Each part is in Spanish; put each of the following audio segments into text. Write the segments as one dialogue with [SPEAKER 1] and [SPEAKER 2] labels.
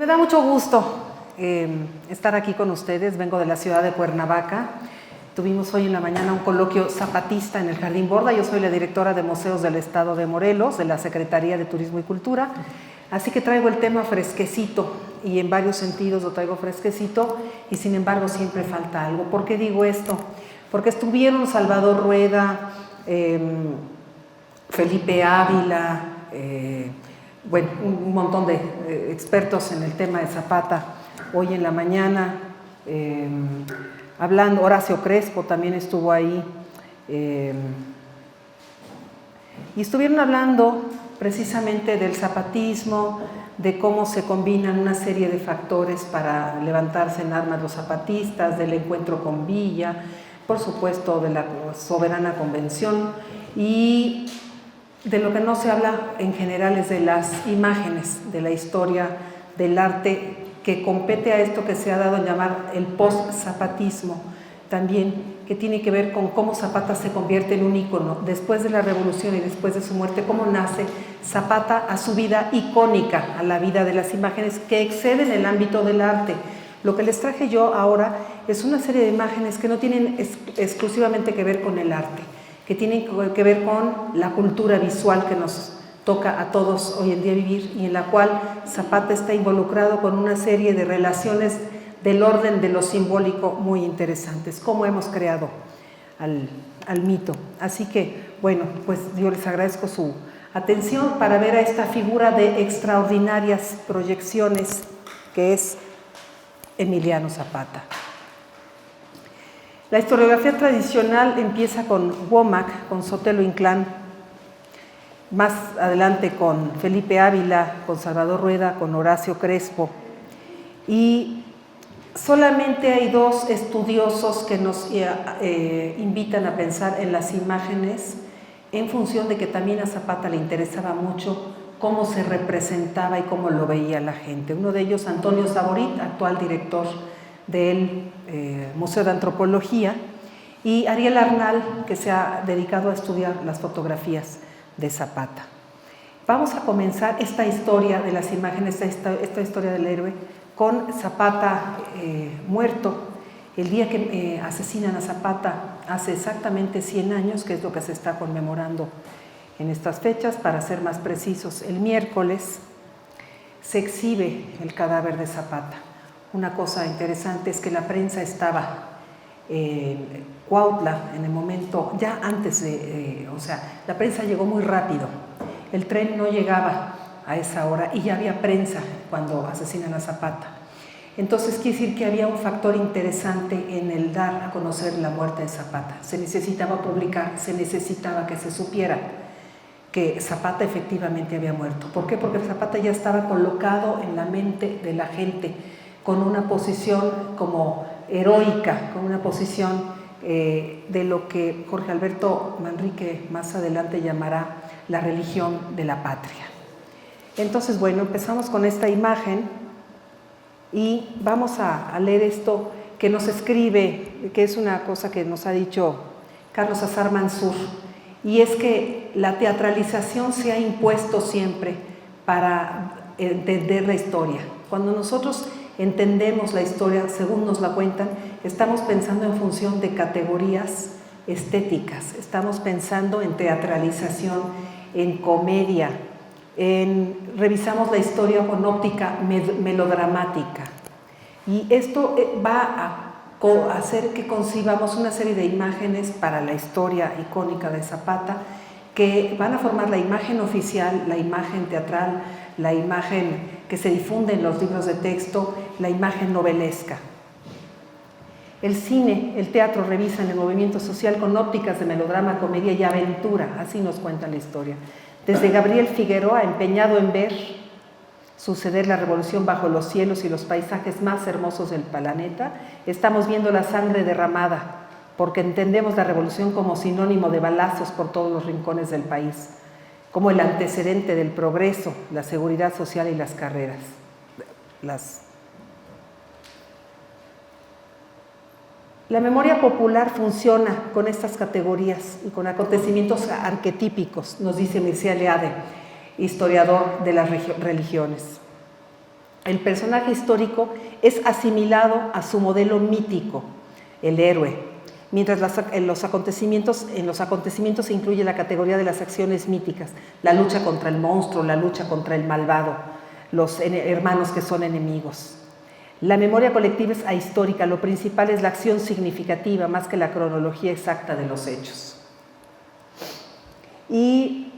[SPEAKER 1] Me da mucho gusto estar aquí con ustedes. Vengo de la ciudad de Cuernavaca. Tuvimos hoy en la mañana un coloquio zapatista en el Jardín Borda. Yo soy la directora de Museos del Estado de Morelos, de la Secretaría de Turismo y Cultura. Así que traigo el tema fresquecito, y en varios sentidos lo traigo fresquecito, y sin embargo siempre falta algo. ¿Por qué digo esto? Porque estuvieron Salvador Rueda, Felipe Ávila, bueno, un montón de expertos en el tema de Zapata hoy en la mañana, hablando. Horacio Crespo también estuvo ahí, y estuvieron hablando precisamente del zapatismo, de cómo se combinan una serie de factores para levantarse en armas los zapatistas, del encuentro con Villa, por supuesto de la soberana convención, y de lo que no se habla en general es de las imágenes, de la historia del arte que compete a esto que se ha dado en llamar el post-zapatismo, también que tiene que ver con cómo Zapata se convierte en un ícono después de la revolución y después de su muerte, cómo nace Zapata a su vida icónica, a la vida de las imágenes que exceden el ámbito del arte. Lo que les traje yo ahora es una serie de imágenes que no tienen exclusivamente que ver con el arte, que tienen que ver con la cultura visual que nos toca a todos hoy en día vivir, y en la cual Zapata está involucrado con una serie de relaciones del orden de lo simbólico muy interesantes, cómo hemos creado al mito. Así que, bueno, pues yo les agradezco su atención para ver a esta figura de extraordinarias proyecciones que es Emiliano Zapata. La historiografía tradicional empieza con Womack, con Sotelo Inclán, más adelante con Felipe Ávila, con Salvador Rueda, con Horacio Crespo, y solamente hay dos estudiosos que nos invitan a pensar en las imágenes en función de que también a Zapata le interesaba mucho cómo se representaba y cómo lo veía la gente. Uno de ellos, Antonio Saborit, actual director del Museo de Antropología, y Ariel Arnal, que se ha dedicado a estudiar las fotografías de Zapata. Vamos a comenzar esta historia de las imágenes, esta historia del héroe, con Zapata muerto. El día que asesinan a Zapata, hace exactamente 100 años, que es lo que se está conmemorando en estas fechas, para ser más precisos, el miércoles, se exhibe el cadáver de Zapata. Una cosa interesante es que la prensa estaba en Cuautla en el momento, ya antes de, o sea, la prensa llegó muy rápido, el tren no llegaba a esa hora y ya había prensa cuando asesinan a Zapata. Entonces quiere decir que había un factor interesante en el dar a conocer la muerte de Zapata. Se necesitaba publicar, se necesitaba que se supiera que Zapata efectivamente había muerto. ¿Por qué? Porque Zapata ya estaba colocado en la mente de la gente con una posición como heroica, con una posición de lo que Jorge Alberto Manrique más adelante llamará la religión de la patria. Entonces, bueno, empezamos con esta imagen y vamos a leer esto que nos escribe, que es una cosa que nos ha dicho Carlos Azar Mansur, y es que la teatralización se ha impuesto siempre para entender la historia. Cuando nosotros entendemos la historia según nos la cuentan, estamos pensando en función de categorías estéticas, estamos pensando en teatralización, en comedia, revisamos la historia con óptica melodramática, y esto va a hacer que concibamos una serie de imágenes para la historia icónica de Zapata que van a formar la imagen oficial, la imagen teatral, la imagen que se difunde en los libros de texto, la imagen novelesca. El cine, el teatro revisan el movimiento social con ópticas de melodrama, comedia y aventura, así nos cuenta la historia. Desde Gabriel Figueroa, empeñado en ver suceder la revolución bajo los cielos y los paisajes más hermosos del planeta, estamos viendo la sangre derramada, porque entendemos la revolución como sinónimo de balazos por todos los rincones del país, como el antecedente del progreso, la seguridad social y las carreras. La memoria popular funciona con estas categorías y con acontecimientos arquetípicos, nos dice Mircea Eliade, historiador de las religiones. El personaje histórico es asimilado a su modelo mítico, el héroe, mientras en los acontecimientos se incluye la categoría de las acciones míticas, la lucha contra el monstruo, la lucha contra el malvado, los hermanos que son enemigos. La memoria colectiva es ahistórica, lo principal es la acción significativa más que la cronología exacta de los hechos. Y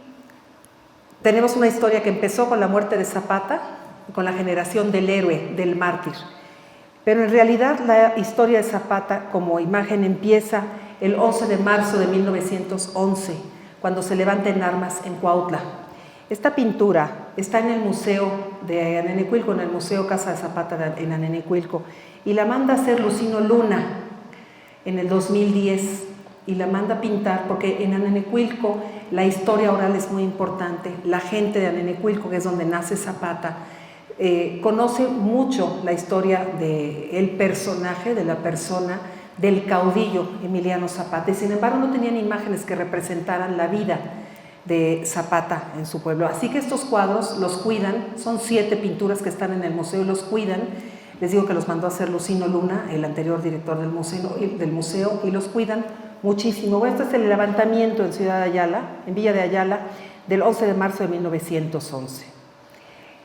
[SPEAKER 1] tenemos una historia que empezó con la muerte de Zapata, con la generación del héroe, del mártir. Pero en realidad la historia de Zapata como imagen empieza el 11 de marzo de 1911, cuando se levanta en armas en Cuautla. Esta pintura está en el Museo de Anenecuilco, en el Museo Casa de Zapata en Anenecuilco, y la manda a hacer Lucino Luna en el 2010, y la manda a pintar porque en Anenecuilco la historia oral es muy importante. La gente de Anenecuilco, que es donde nace Zapata, conoce mucho la historia del personaje, de la persona, del caudillo Emiliano Zapata, y sin embargo no tenían imágenes que representaran la vida de Zapata en su pueblo. Así que estos cuadros los cuidan, son 7 pinturas que están en el museo y los cuidan. Les digo que los mandó a hacer Lucino Luna, el anterior director del museo, y los cuidan muchísimo. Este es el levantamiento en Ciudad de Ayala, en Villa de Ayala, del 11 de marzo de 1911.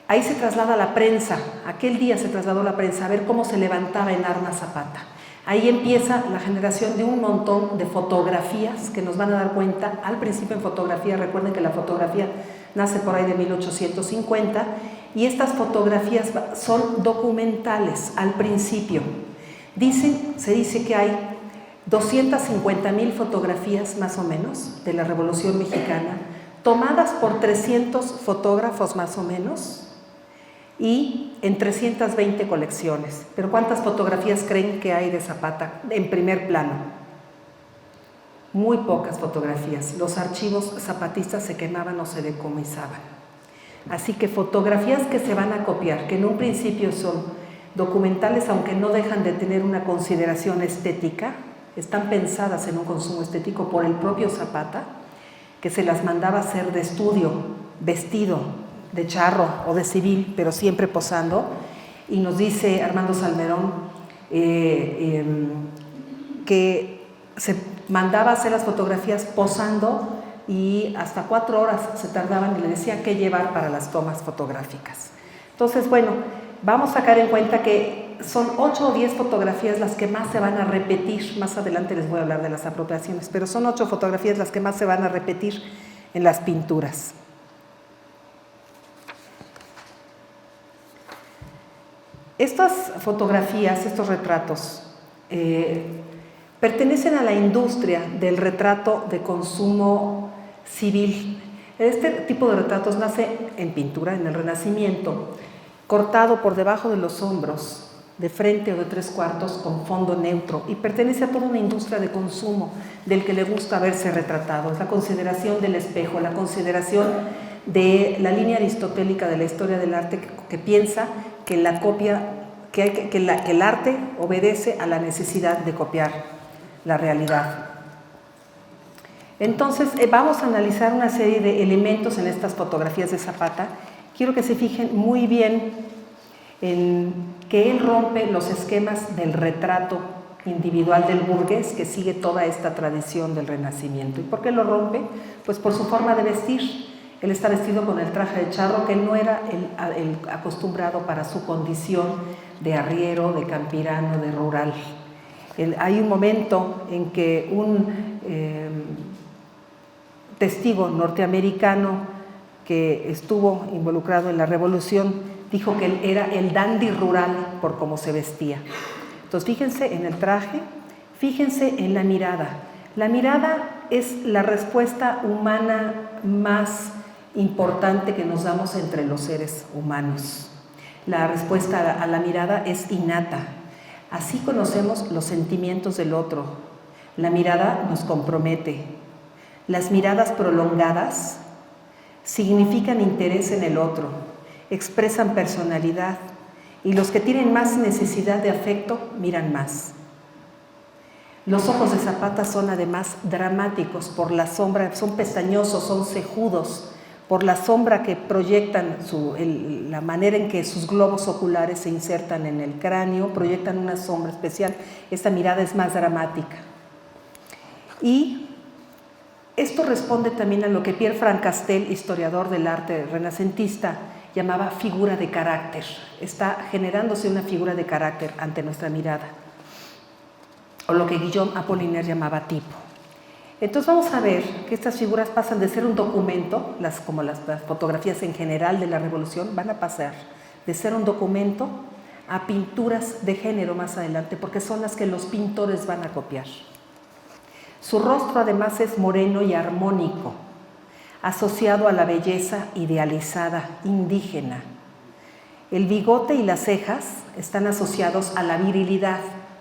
[SPEAKER 1] Ahí se traslada la prensa, aquel día se trasladó la prensa a ver cómo se levantaba en armas Zapata. Ahí empieza la generación de un montón de fotografías que nos van a dar cuenta. Al principio en fotografía, recuerden que la fotografía nace por ahí de 1850, y estas fotografías son documentales al principio. Se dice que hay 250,000 fotografías más o menos de la Revolución Mexicana, tomadas por 300 fotógrafos más o menos, y en 320 colecciones. Pero ¿cuántas fotografías creen que hay de Zapata en primer plano? Muy pocas fotografías. Los archivos zapatistas se quemaban o se decomisaban. Así que fotografías que se van a copiar, que en un principio son documentales, aunque no dejan de tener una consideración estética, están pensadas en un consumo estético por el propio Zapata, que se las mandaba a hacer de estudio, vestido, de charro o de civil, pero siempre posando. Y nos dice Armando Salmerón que se mandaba a hacer las fotografías posando, y hasta 4 horas se tardaban, y le decía qué llevar para las tomas fotográficas. Entonces, bueno, vamos a caer en cuenta que son 8 o 10 fotografías las que más se van a repetir. Más adelante les voy a hablar de las apropiaciones, pero son 8 fotografías las que más se van a repetir en las pinturas. Estas fotografías, estos retratos, pertenecen a la industria del retrato de consumo civil. Este tipo de retratos nace en pintura, en el Renacimiento, cortado por debajo de los hombros, de frente o de 3/4, con fondo neutro, y pertenece a toda una industria de consumo del que le gusta verse retratado. Es la consideración del espejo, la consideración de la línea aristotélica de la historia del arte, que piensa que la copia, que el arte obedece a la necesidad de copiar la realidad. Entonces, vamos a analizar una serie de elementos en estas fotografías de Zapata. Quiero que se fijen muy bien en que él rompe los esquemas del retrato individual del burgués, que sigue toda esta tradición del Renacimiento. ¿Y por qué lo rompe? Pues por su forma de vestir. Él está vestido con el traje de charro, que no era el acostumbrado para su condición de arriero, de campirano, de rural. Hay un momento en que un testigo norteamericano que estuvo involucrado en la Revolución dijo que él era el dandy rural por cómo se vestía. Entonces, fíjense en el traje, fíjense en la mirada. La mirada es la respuesta humana más importante que nos damos entre los seres humanos. La respuesta a la mirada es innata. Así conocemos los sentimientos del otro. La mirada nos compromete. Las miradas prolongadas significan interés en el otro, expresan personalidad, y los que tienen más necesidad de afecto miran más. Los ojos de Zapata son además dramáticos por la sombra, son pestañosos, son cejudos, por la sombra que proyectan, la manera en que sus globos oculares se insertan en el cráneo, proyectan una sombra especial. Esta mirada es más dramática. Y esto responde también a lo que Pierre Francastel, historiador del arte renacentista, llamaba figura de carácter. Está generándose una figura de carácter ante nuestra mirada, o lo que Guillaume Apollinaire llamaba tipo. Entonces vamos a ver que estas figuras pasan de ser un documento, como las fotografías en general de la Revolución, van a pasar de ser un documento a pinturas de género más adelante, porque son las que los pintores van a copiar. Su rostro además es moreno y armónico, asociado a la belleza idealizada, indígena. El bigote y las cejas están asociados a la virilidad.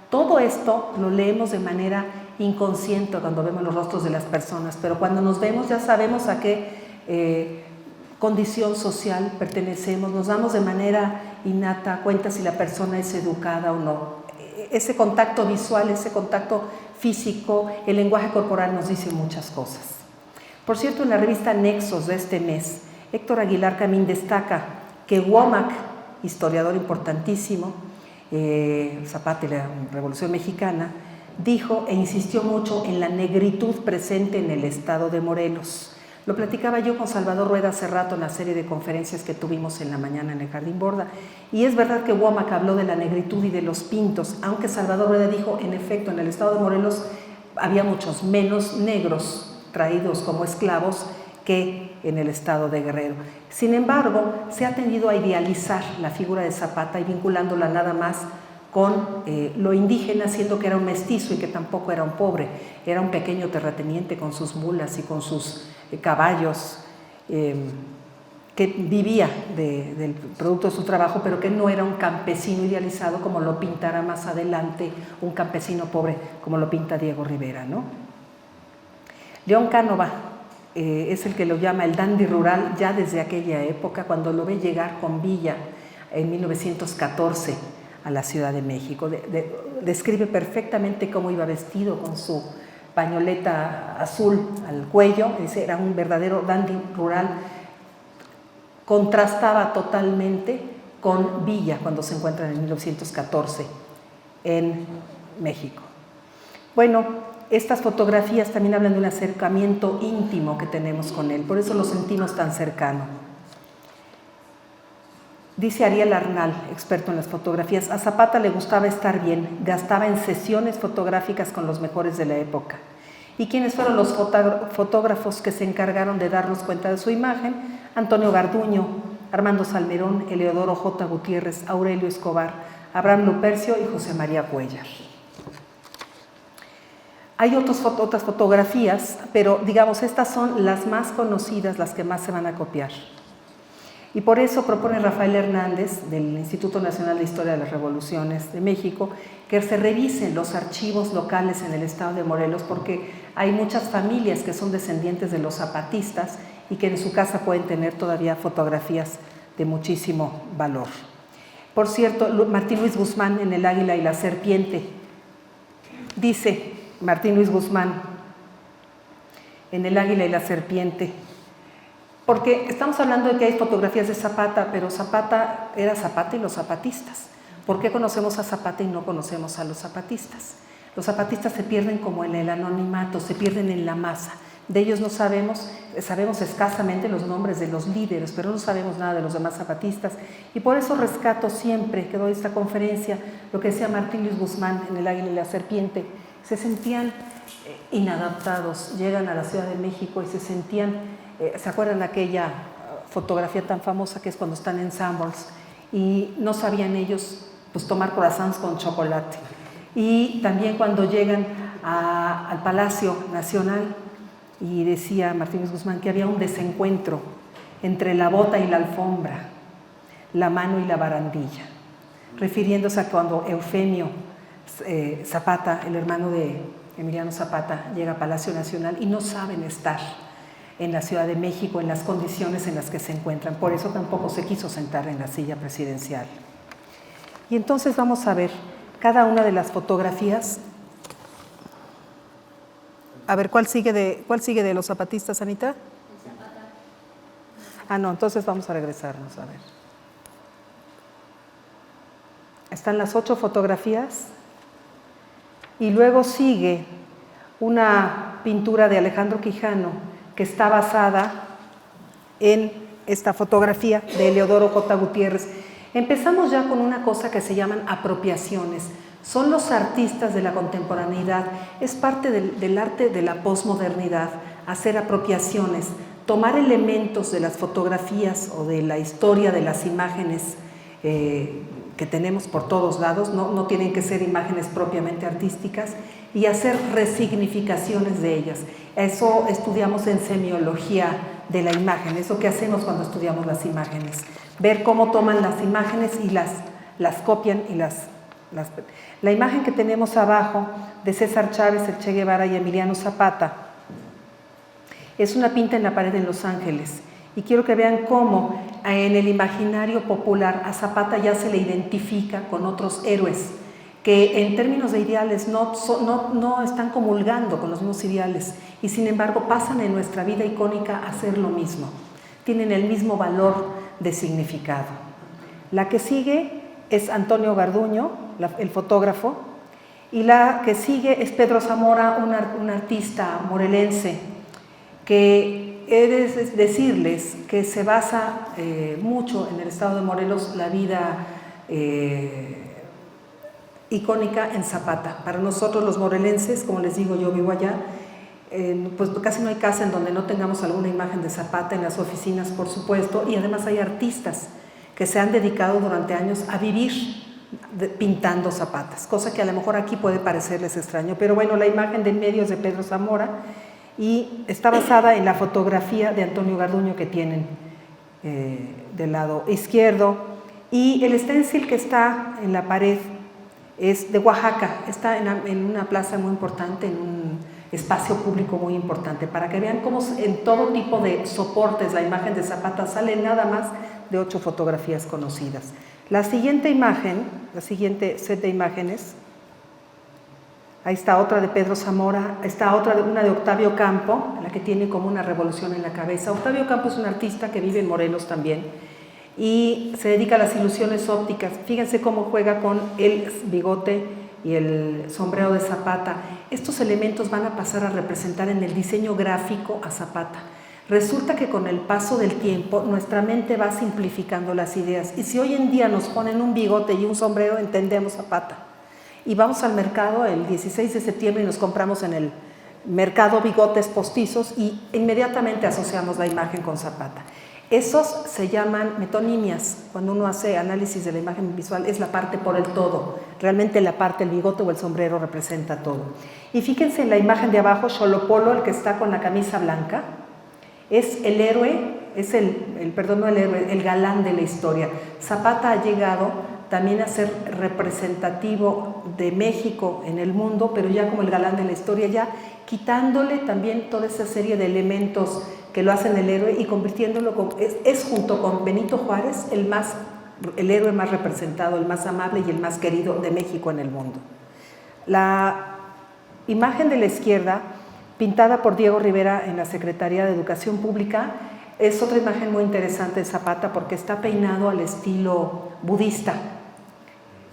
[SPEAKER 1] Todo esto lo leemos de manera inconsciente cuando vemos los rostros de las personas, pero cuando nos vemos ya sabemos a qué condición social pertenecemos, nos damos de manera innata cuenta si la persona es educada o no. Ese contacto visual, ese contacto físico, el lenguaje corporal nos dice muchas cosas. Por cierto, en la revista Nexos de este mes, Héctor Aguilar Camín destaca que Womack, historiador importantísimo, Zapata y la Revolución Mexicana, dijo e insistió mucho en la negritud presente en el estado de Morelos. Lo platicaba yo con Salvador Rueda hace rato en la serie de conferencias que tuvimos en la mañana en el Jardín Borda. Y es verdad que Womack habló de la negritud y de los pintos, aunque Salvador Rueda dijo, en efecto, en el estado de Morelos había muchos menos negros traídos como esclavos que en el estado de Guerrero. Sin embargo, se ha tendido a idealizar la figura de Zapata y vinculándola nada más con lo indígena, siendo que era un mestizo y que tampoco era un pobre, era un pequeño terrateniente con sus mulas y con sus caballos, que vivía del producto de su trabajo, pero que no era un campesino idealizado como lo pintará más adelante un campesino pobre, como lo pinta Diego Rivera, ¿no? León Cánova es el que lo llama el dandy rural ya desde aquella época, cuando lo ve llegar con Villa en 1914 a la Ciudad de México. Describe perfectamente cómo iba vestido con su pañoleta azul al cuello, dice, era un verdadero dandy rural, contrastaba totalmente con Villa cuando se encuentran en 1914 en México. Bueno, estas fotografías también hablan de un acercamiento íntimo que tenemos con él, por eso lo sentimos tan cercano. Dice Ariel Arnal, experto en las fotografías, a Zapata le gustaba estar bien, gastaba en sesiones fotográficas con los mejores de la época. ¿Y quiénes fueron los fotógrafos que se encargaron de darnos cuenta de su imagen? Antonio Garduño, Armando Salmerón, Eleodoro J. Gutiérrez, Aurelio Escobar, Abraham Lupercio y José María Cuellar. Hay otras fotografías, pero digamos, estas son las más conocidas, las que más se van a copiar. Y por eso propone Rafael Hernández, del Instituto Nacional de Historia de las Revoluciones de México, que se revisen los archivos locales en el estado de Morelos, porque hay muchas familias que son descendientes de los zapatistas y que en su casa pueden tener todavía fotografías de muchísimo valor. Por cierto, Martín Luis Guzmán en El Águila y la Serpiente, dice Martín Luis Guzmán en El Águila y la Serpiente, porque estamos hablando de que hay fotografías de Zapata, pero Zapata era Zapata y los zapatistas. ¿Por qué conocemos a Zapata y no conocemos a los zapatistas? Los zapatistas se pierden como en el anonimato, se pierden en la masa. De ellos no sabemos escasamente los nombres de los líderes, pero no sabemos nada de los demás zapatistas. Y por eso rescato siempre que doy esta conferencia lo que decía Martín Luis Guzmán en El Águila y la Serpiente. Se sentían inadaptados, llegan a la Ciudad de México y se sentían... ¿Se acuerdan de aquella fotografía tan famosa que es cuando están en Sanborns y no sabían ellos pues, tomar croissants con chocolate? Y también cuando llegan al Palacio Nacional y decía Martín Luis Guzmán que había un desencuentro entre la bota y la alfombra, la mano y la barandilla, refiriéndose a cuando Eufemio Zapata, el hermano de Emiliano Zapata, llega a Palacio Nacional y no saben estar en la Ciudad de México en las condiciones en las que se encuentran. Por eso tampoco se quiso sentar en la silla presidencial. Y entonces vamos a ver cada una de las fotografías. A ver, ¿cuál sigue de los zapatistas, Anita? No, entonces vamos a regresarnos, a ver. Están las 8 fotografías y luego sigue una pintura de Alejandro Quijano que está basada en esta fotografía de Eleodoro J. Gutiérrez. Empezamos ya con una cosa que se llaman apropiaciones. Son los artistas de la contemporaneidad, es parte del arte de la posmodernidad, hacer apropiaciones, tomar elementos de las fotografías o de la historia de las imágenes que tenemos por todos lados, no tienen que ser imágenes propiamente artísticas, y hacer resignificaciones de ellas. Eso estudiamos en semiología de la imagen, eso que hacemos cuando estudiamos las imágenes, ver cómo toman las imágenes y las copian y La imagen que tenemos abajo de César Chávez, el Che Guevara y Emiliano Zapata es una pinta en la pared en Los Ángeles, y quiero que vean cómo en el imaginario popular a Zapata ya se le identifica con otros héroes que en términos de ideales no están comulgando con los mismos ideales, y sin embargo pasan en nuestra vida icónica a ser lo mismo, tienen el mismo valor de significado. La que sigue es Antonio Garduño, el fotógrafo, y la que sigue es Pedro Zamora, un artista morelense, que he de decirles que se basa mucho en el estado de Morelos la vida icónica en Zapata. Para nosotros los morelenses, como les digo, yo vivo allá, pues casi no hay casa en donde no tengamos alguna imagen de Zapata, en las oficinas por supuesto, y además hay artistas que se han dedicado durante años a vivir pintando zapatas, cosa que a lo mejor aquí puede parecerles extraño, pero bueno, la imagen de en medio es de Pedro Zamora y está basada en la fotografía de Antonio Garduño que tienen del lado izquierdo, y el stencil que está en la pared es de Oaxaca, está en una plaza muy importante, en un espacio público muy importante, para que vean cómo en todo tipo de soportes la imagen de Zapata sale nada más de 8 fotografías conocidas. La siguiente imagen, la siguiente set de imágenes, ahí está otra de Pedro Zamora, está una de Octavio Campo, la que tiene como una revolución en la cabeza. Octavio Campo es un artista que vive en Morelos también y se dedica a las ilusiones ópticas. Fíjense cómo juega con el bigote y el sombrero de Zapata. Estos elementos van a pasar a representar en el diseño gráfico a Zapata. Resulta que con el paso del tiempo nuestra mente va simplificando las ideas, y si hoy en día nos ponen un bigote y un sombrero, entendemos Zapata. Y vamos al mercado el 16 de septiembre y nos compramos en el mercado bigotes postizos y inmediatamente asociamos la imagen con Zapata. Esos se llaman metonimias. Cuando uno hace análisis de la imagen visual es la parte por el todo. Realmente la parte, el bigote o el sombrero representa todo. Y fíjense en la imagen de abajo, Xolopolo, el que está con la camisa blanca, es el héroe, es el galán de la historia. Zapata ha llegado también a ser representativo de México en el mundo, pero ya como el galán de la historia, ya quitándole también toda esa serie de elementos que lo hacen el héroe y convirtiéndolo es junto con Benito Juárez el héroe más representado, el más amable y el más querido de México en el mundo. La imagen de la izquierda, pintada por Diego Rivera en la Secretaría de Educación Pública, es otra imagen muy interesante de Zapata porque está peinado al estilo budista.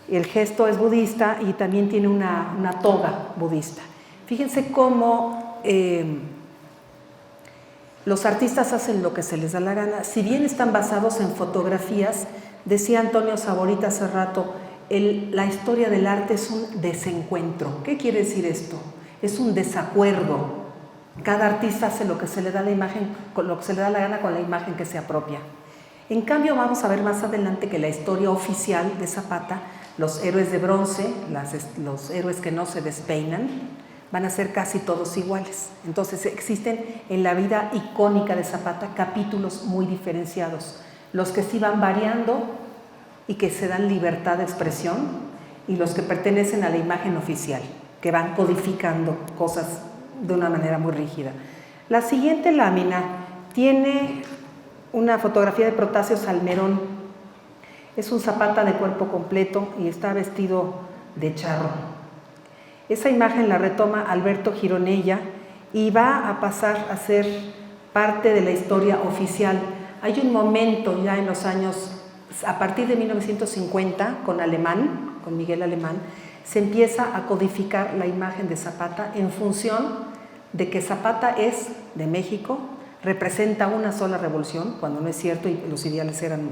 [SPEAKER 1] El gesto es budista y también tiene una toga budista. Fíjense cómo los artistas hacen lo que se les da la gana. Si bien están basados en fotografías, decía Antonio Saborita hace rato, la historia del arte es un desencuentro. ¿Qué quiere decir esto? Es un desacuerdo. Cada artista hace lo que se le da la gana con la imagen que se apropia. En cambio, vamos a ver más adelante que la historia oficial de Zapata, los héroes de bronce, los héroes que no se despeinan, van a ser casi todos iguales. Entonces existen en la vida icónica de Zapata capítulos muy diferenciados, los que sí van variando y que se dan libertad de expresión, y los que pertenecen a la imagen oficial, que van codificando cosas de una manera muy rígida. La siguiente lámina tiene una fotografía de Protasio Salmerón. Es un Zapata de cuerpo completo y está vestido de charro. Esa imagen la retoma Alberto Gironella y va a pasar a ser parte de la historia oficial. Hay un momento ya en los años, a partir de 1950, con Alemán, con Miguel Alemán, se empieza a codificar la imagen de Zapata en función de que Zapata es de México, representa una sola revolución, cuando no es cierto, y los ideales eran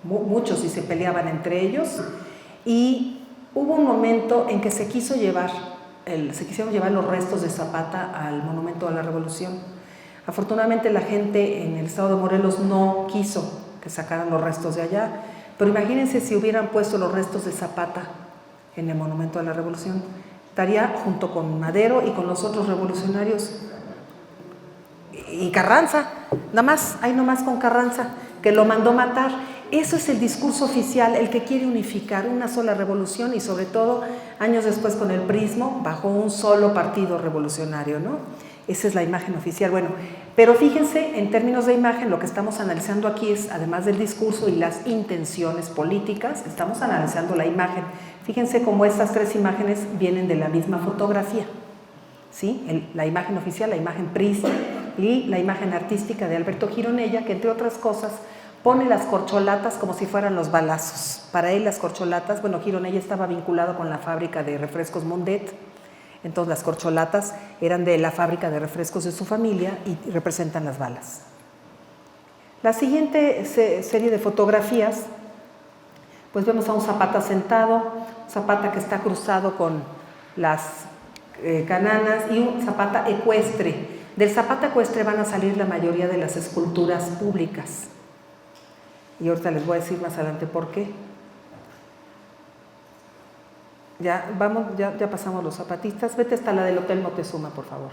[SPEAKER 1] muchos y se peleaban entre ellos, y hubo un momento en que se quisieron llevar los restos de Zapata al Monumento a la Revolución. Afortunadamente la gente en el estado de Morelos no quiso que sacaran los restos de allá, pero imagínense si hubieran puesto los restos de Zapata en el Monumento a la Revolución, estaría junto con Madero y con los otros revolucionarios y Carranza, ahí nomás con Carranza, que lo mandó matar. Eso es el discurso oficial, el que quiere unificar una sola revolución y sobre todo años después con el prismo bajo un solo partido revolucionario, ¿no? Esa es la imagen oficial. Bueno, pero fíjense, en términos de imagen, lo que estamos analizando aquí es, además del discurso y las intenciones políticas, estamos analizando la imagen. Fíjense cómo estas tres imágenes vienen de la misma fotografía, ¿sí? La imagen oficial, la imagen PRIS y la imagen artística de Alberto Gironella, que entre otras cosas pone las corcholatas como si fueran los balazos. Para él las corcholatas, bueno, Gironella estaba vinculado con la fábrica de refrescos Mondet, entonces las corcholatas eran de la fábrica de refrescos de su familia y representan las balas. La siguiente serie de fotografías, pues vemos a un Zapata sentado, Zapata que está cruzado con las cananas y un Zapata ecuestre. Del Zapata ecuestre van a salir la mayoría de las esculturas públicas. Y ahorita les voy a decir más adelante por qué. Ya pasamos los zapatistas. Vete hasta la del Hotel Moctezuma, por favor.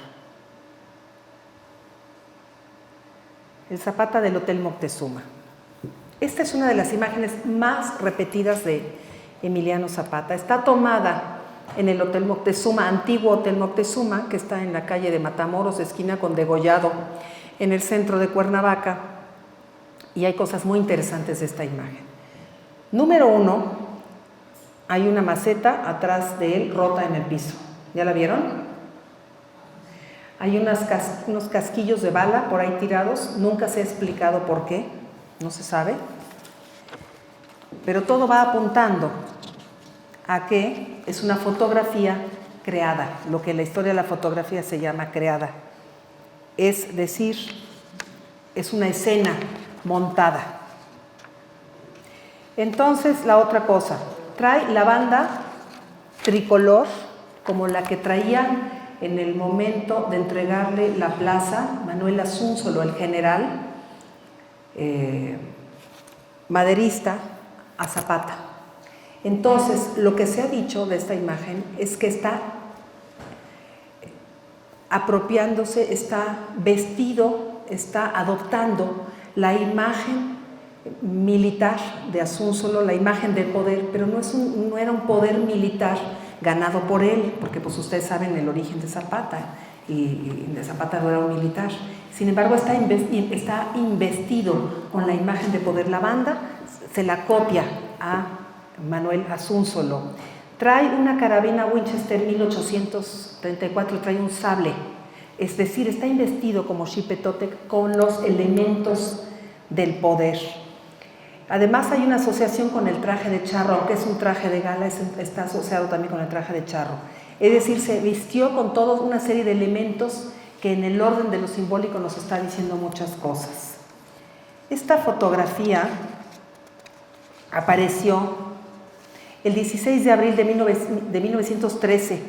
[SPEAKER 1] El Zapata del Hotel Moctezuma. Esta es una de las imágenes más repetidas de Emiliano Zapata. Está tomada en el Hotel Moctezuma, antiguo Hotel Moctezuma, que está en la calle de Matamoros, esquina con Degollado, en el centro de Cuernavaca. Y hay cosas muy interesantes de esta imagen. Número 1, hay una maceta atrás de él rota en el piso. ¿Ya la vieron? Hay unos casquillos de bala por ahí tirados. Nunca se ha explicado por qué, no se sabe. Pero todo va apuntando a que es una fotografía creada, lo que en la historia de la fotografía se llama creada. Es decir, es una escena montada. Entonces, la otra cosa, trae la banda tricolor como la que traía en el momento de entregarle la plaza Manuel Asúnzolo, el general maderista, a Zapata. Entonces, lo que se ha dicho de esta imagen es que está apropiándose, está vestido, está adoptando la imagen militar de Asúnzolo, la imagen del poder, pero no era un poder militar ganado por él, porque pues ustedes saben el origen de Zapata, y de Zapata no era un militar. Sin embargo, está investido con la imagen de poder. La banda se la copia a Manuel Asúnzolo. Trae una carabina Winchester 1834, trae un sable, es decir, está investido como Xipetotec con los elementos del poder. Además hay una asociación con el traje de charro, aunque es un traje de gala, está asociado también con el traje de charro. Es decir, se vistió con toda una serie de elementos que en el orden de lo simbólico nos está diciendo muchas cosas. Esta fotografía apareció el 16 de abril de 1913,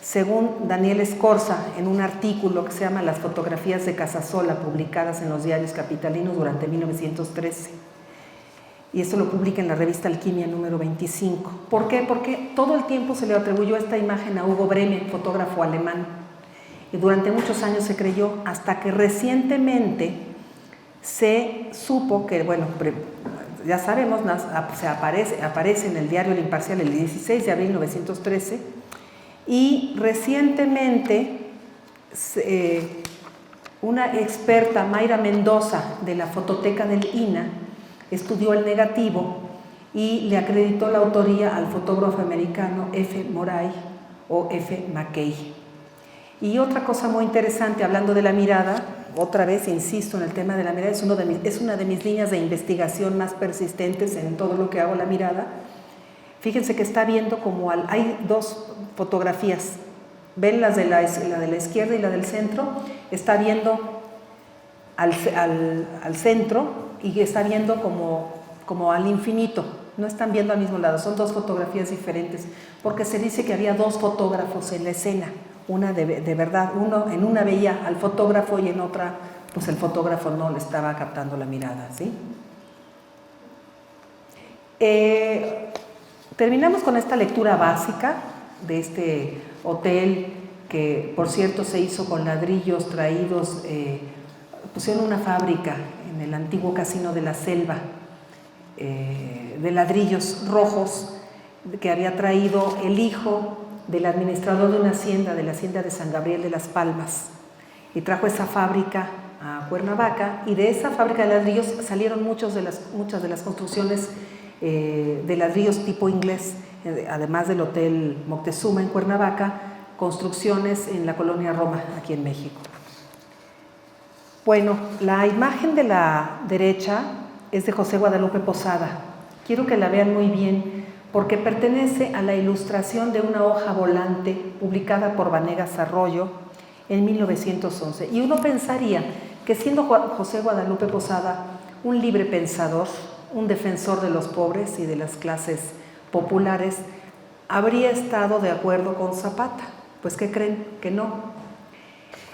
[SPEAKER 1] según Daniel Escorza, en un artículo que se llama Las fotografías de Casasola, publicadas en los diarios capitalinos durante 1913. Y esto lo publica en la revista Alquimia número 25. ¿Por qué? Porque todo el tiempo se le atribuyó esta imagen a Hugo Bremen, fotógrafo alemán. Y durante muchos años se creyó, hasta que recientemente se supo que, bueno, ya sabemos, aparece en el diario El Imparcial el 16 de abril de 1913, y recientemente una experta, Mayra Mendoza, de la fototeca del INA, estudió el negativo y le acreditó la autoría al fotógrafo americano F. Moray o F. Mackay. Y otra cosa muy interesante, hablando de la mirada, otra vez insisto en el tema de la mirada, es una de mis líneas de investigación más persistentes en todo lo que hago la mirada. Fíjense que está viendo como hay dos fotografías, ven la de la izquierda y la del centro, está viendo al centro y está viendo como al infinito, no están viendo al mismo lado, son dos fotografías diferentes, porque se dice que había dos fotógrafos en la escena, una de verdad, en una veía al fotógrafo y en otra, pues el fotógrafo no le estaba captando la mirada, ¿sí? Terminamos con esta lectura básica de este hotel que, por cierto, se hizo con ladrillos traídos, pusieron una fábrica en el antiguo Casino de la Selva, de ladrillos rojos que había traído el hijo del administrador de una hacienda, de la hacienda de San Gabriel de las Palmas, y trajo esa fábrica a Cuernavaca, y de esa fábrica de ladrillos salieron muchas de las construcciones de ladrillos tipo inglés, además del Hotel Moctezuma en Cuernavaca, construcciones en la colonia Roma, aquí en México. Bueno, la imagen de la derecha es de José Guadalupe Posada. Quiero que la vean muy bien porque pertenece a la ilustración de una hoja volante publicada por Vanegas Arroyo en 1911. Y uno pensaría que siendo José Guadalupe Posada un libre pensador, un defensor de los pobres y de las clases populares, habría estado de acuerdo con Zapata. Pues ¿qué creen? Que no.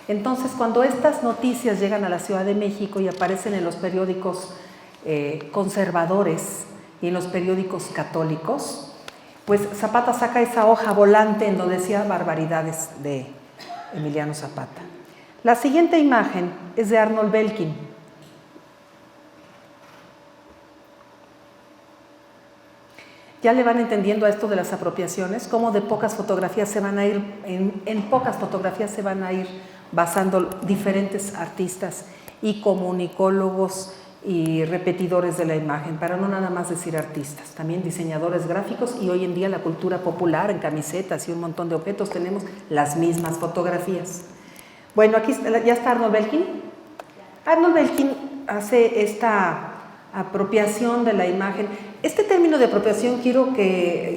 [SPEAKER 1] Entonces, cuando estas noticias llegan a la Ciudad de México y aparecen en los periódicos conservadores y en los periódicos católicos, pues Zapata saca esa hoja volante en donde decía barbaridades de Emiliano Zapata. La siguiente imagen es de Arnold Belkin. Ya le van entendiendo a esto de las apropiaciones, cómo de pocas fotografías se van a ir, en pocas fotografías se van a ir basando diferentes artistas y comunicólogos y repetidores de la imagen, para no nada más decir artistas, también diseñadores gráficos, y hoy en día la cultura popular en camisetas y un montón de objetos tenemos las mismas fotografías. Bueno, aquí ya está Arnold Belkin. Arnold Belkin hace esta apropiación de la imagen. Este término de apropiación quiero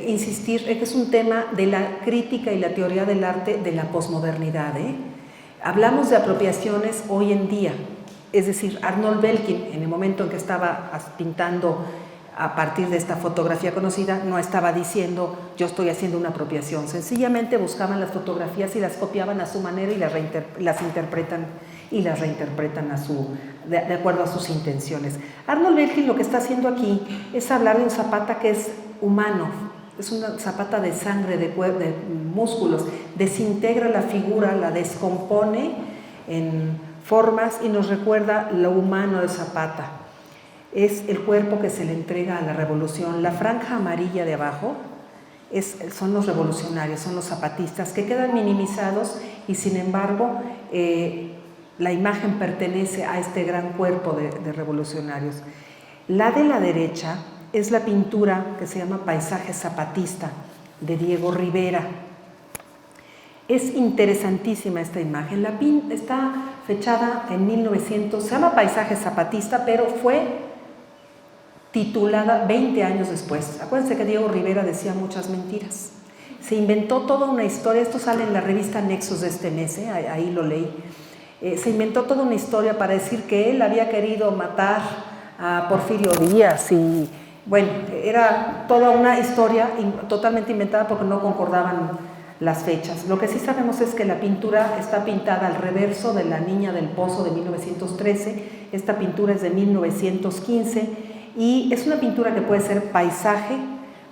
[SPEAKER 1] insistir que es un tema de la crítica y la teoría del arte de la posmodernidad. Hablamos de apropiaciones hoy en día, es decir, Arnold Belkin, en el momento en que estaba pintando a partir de esta fotografía conocida, no estaba diciendo yo estoy haciendo una apropiación, sencillamente buscaban las fotografías y las copiaban a su manera y las interpretan de acuerdo a sus intenciones. Arnold Belkin lo que está haciendo aquí es hablar de un Zapata que es humano, es una Zapata de sangre, de músculos, desintegra la figura, la descompone en formas y nos recuerda lo humano de Zapata. Es el cuerpo que se le entrega a la revolución. La franja amarilla de abajo son los revolucionarios, son los zapatistas que quedan minimizados y sin embargo la imagen pertenece a este gran cuerpo de revolucionarios. La de la derecha es la pintura que se llama Paisaje Zapatista de Diego Rivera. Es interesantísima esta imagen, está fechada en 1900, se llama Paisaje Zapatista, pero fue titulada 20 años después. Acuérdense que Diego Rivera decía muchas mentiras. Se inventó toda una historia, esto sale en la revista Nexos de este mes, ahí lo leí. Se inventó toda una historia para decir que él había querido matar a Porfirio Díaz y bueno, era toda una historia totalmente inventada porque no concordaban las fechas. Lo que sí sabemos es que la pintura está pintada al reverso de La Niña del Pozo de 1913, esta pintura es de 1915 y es una pintura que puede ser paisaje,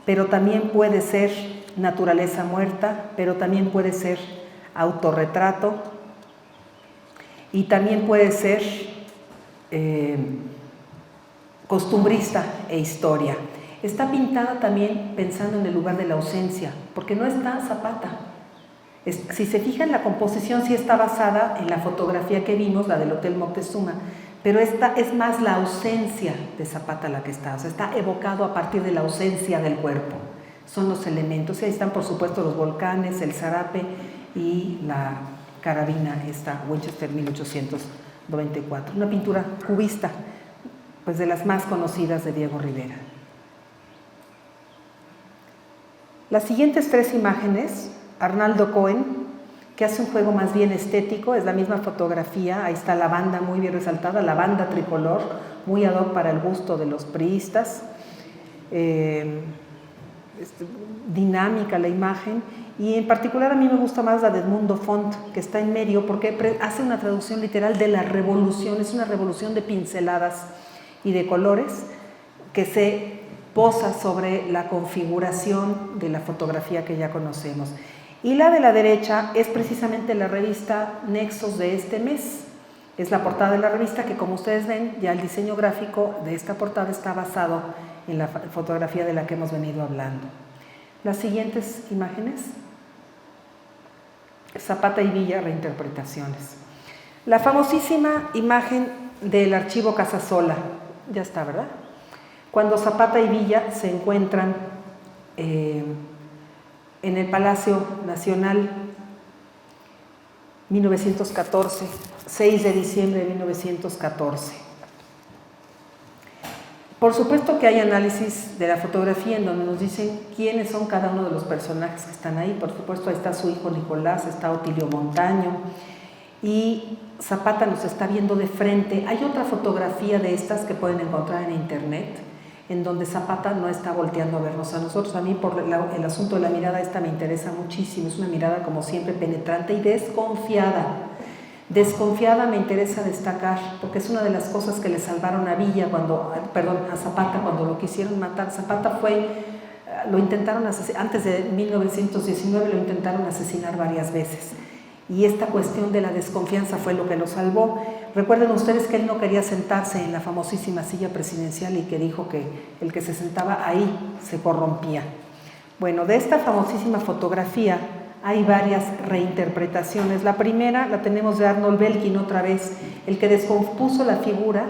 [SPEAKER 1] pero también puede ser naturaleza muerta, pero también puede ser autorretrato y también puede ser costumbrista e historia. Está pintada también pensando en el lugar de la ausencia, porque no está Zapata. Si se fijan, la composición sí está basada en la fotografía que vimos, la del Hotel Moctezuma, pero esta es más la ausencia de Zapata la que está, o sea, está evocado a partir de la ausencia del cuerpo. Son los elementos, y ahí están por supuesto los volcanes, el zarape y la carabina, esta Winchester 1800 1994. Una pintura cubista, pues de las más conocidas de Diego Rivera. Las siguientes tres imágenes, Arnaldo Cohen, que hace un juego más bien estético, es la misma fotografía, ahí está la banda muy bien resaltada, la banda tricolor, muy ad hoc para el gusto de los priistas, dinámica la imagen, y en particular a mí me gusta más la de Edmundo Font, que está en medio, porque hace una traducción literal de la revolución, es una revolución de pinceladas y de colores que se posa sobre la configuración de la fotografía que ya conocemos. Y la de la derecha es precisamente la revista Nexos de este mes. Es la portada de la revista que, como ustedes ven, ya el diseño gráfico de esta portada está basado en la fotografía de la que hemos venido hablando. Las siguientes imágenes, Zapata y Villa, reinterpretaciones. La famosísima imagen del archivo Casasola, ya está, ¿verdad? Cuando Zapata y Villa se encuentran en el Palacio Nacional, 1914, 6 de diciembre de 1914. Por supuesto que hay análisis de la fotografía en donde nos dicen quiénes son cada uno de los personajes que están ahí. Por supuesto, ahí está su hijo Nicolás, está Otilio Montaño, y Zapata nos está viendo de frente. Hay otra fotografía de estas que pueden encontrar en internet, en donde Zapata no está volteando a vernos a nosotros. A mí por el asunto de la mirada esta me interesa muchísimo, es una mirada como siempre penetrante y desconfiada. Desconfiada me interesa destacar, porque es una de las cosas que le salvaron a a Zapata cuando lo quisieron matar. Zapata lo intentaron asesinar, antes de 1919 lo intentaron asesinar varias veces. Y esta cuestión de la desconfianza fue lo que lo salvó. Recuerden ustedes que él no quería sentarse en la famosísima silla presidencial y que dijo que el que se sentaba ahí se corrompía. Bueno, de esta famosísima fotografía hay varias reinterpretaciones. La primera la tenemos de Arnold Belkin otra vez, el que descompuso la figura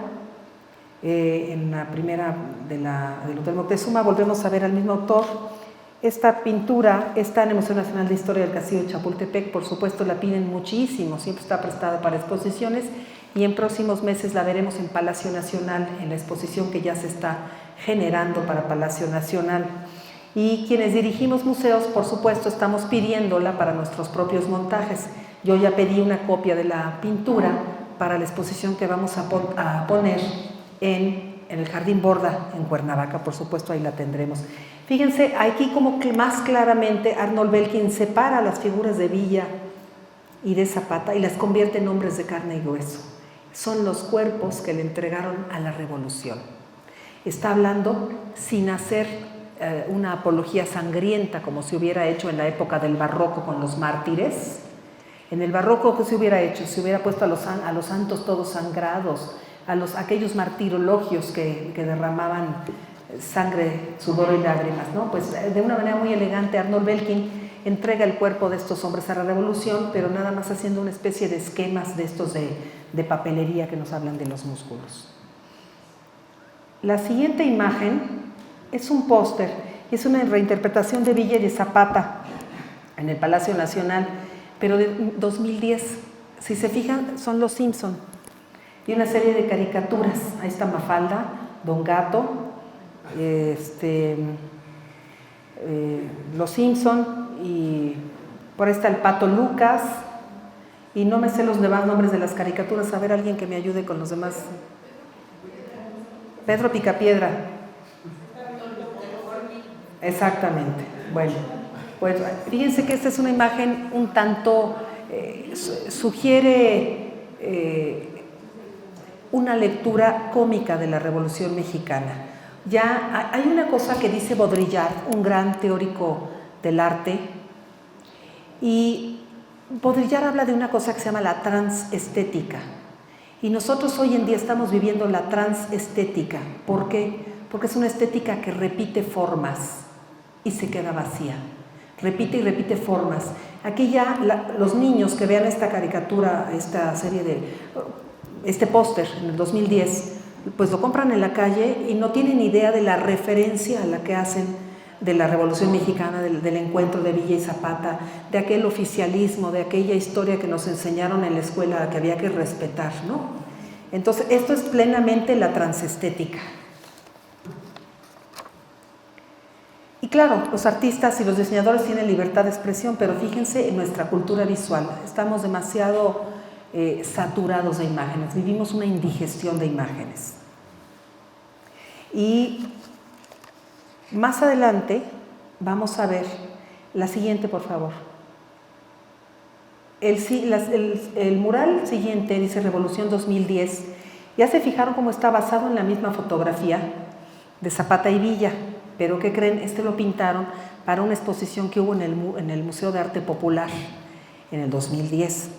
[SPEAKER 1] en la primera del Hotel Moctezuma. Volvemos a ver al mismo autor. Esta pintura está en el Museo Nacional de Historia del Castillo de Chapultepec, por supuesto la piden muchísimo, siempre está prestada para exposiciones y en próximos meses la veremos en Palacio Nacional, en la exposición que ya se está generando para Palacio Nacional. Y quienes dirigimos museos, por supuesto, estamos pidiéndola para nuestros propios montajes. Yo ya pedí una copia de la pintura para la exposición que vamos a poner en el Jardín Borda, en Cuernavaca, por supuesto, ahí la tendremos. Fíjense, aquí como que más claramente Arnold Belkin separa las figuras de Villa y de Zapata y las convierte en hombres de carne y hueso. Son los cuerpos que le entregaron a la revolución. Está hablando sin hacer una apología sangrienta como se hubiera hecho en la época del barroco con los mártires. En el barroco, ¿qué se hubiera hecho? Se hubiera puesto a los santos todos sangrados, aquellos martirologios que derramaban sangre, sudor y lágrimas, ¿no? Pues de una manera muy elegante Arnold Belkin entrega el cuerpo de estos hombres a la revolución, pero nada más haciendo una especie de esquemas de estos de papelería que nos hablan de los músculos. La siguiente imagen es un póster, es una reinterpretación de Villa y de Zapata en el Palacio Nacional, pero de 2010. Si se fijan, son los Simpson y una serie de caricaturas. Ahí está Mafalda, Don Gato, los Simpson, y por ahí está el Pato Lucas, y no me sé los demás nombres de las caricaturas. A ver, alguien que me ayude con los demás. Pedro Picapiedra. Exactamente. Bueno, pues fíjense que esta es una imagen un tanto, sugiere una lectura cómica de la Revolución Mexicana. Ya hay una cosa que dice Baudrillard, un gran teórico del arte, y Baudrillard habla de una cosa que se llama la transestética. Y nosotros hoy en día estamos viviendo la transestética. ¿Por qué? Porque es una estética que repite formas y se queda vacía. Repite y repite formas. Aquí ya los niños que vean esta caricatura, esta serie este póster en el 2010, pues lo compran en la calle y no tienen idea de la referencia a la que hacen de la Revolución Mexicana, del encuentro de Villa y Zapata, de aquel oficialismo, de aquella historia que nos enseñaron en la escuela que había que respetar, ¿no? Entonces, esto es plenamente la transestética. Y claro, los artistas y los diseñadores tienen libertad de expresión, pero fíjense en nuestra cultura visual. Estamos demasiado saturados de imágenes, vivimos una indigestión de imágenes. Y más adelante vamos a ver la siguiente, por favor. El mural siguiente dice Revolución 2010. Ya se fijaron cómo está basado en la misma fotografía de Zapata y Villa, pero ¿qué creen? Este lo pintaron para una exposición que hubo en el Museo de Arte Popular en el 2010.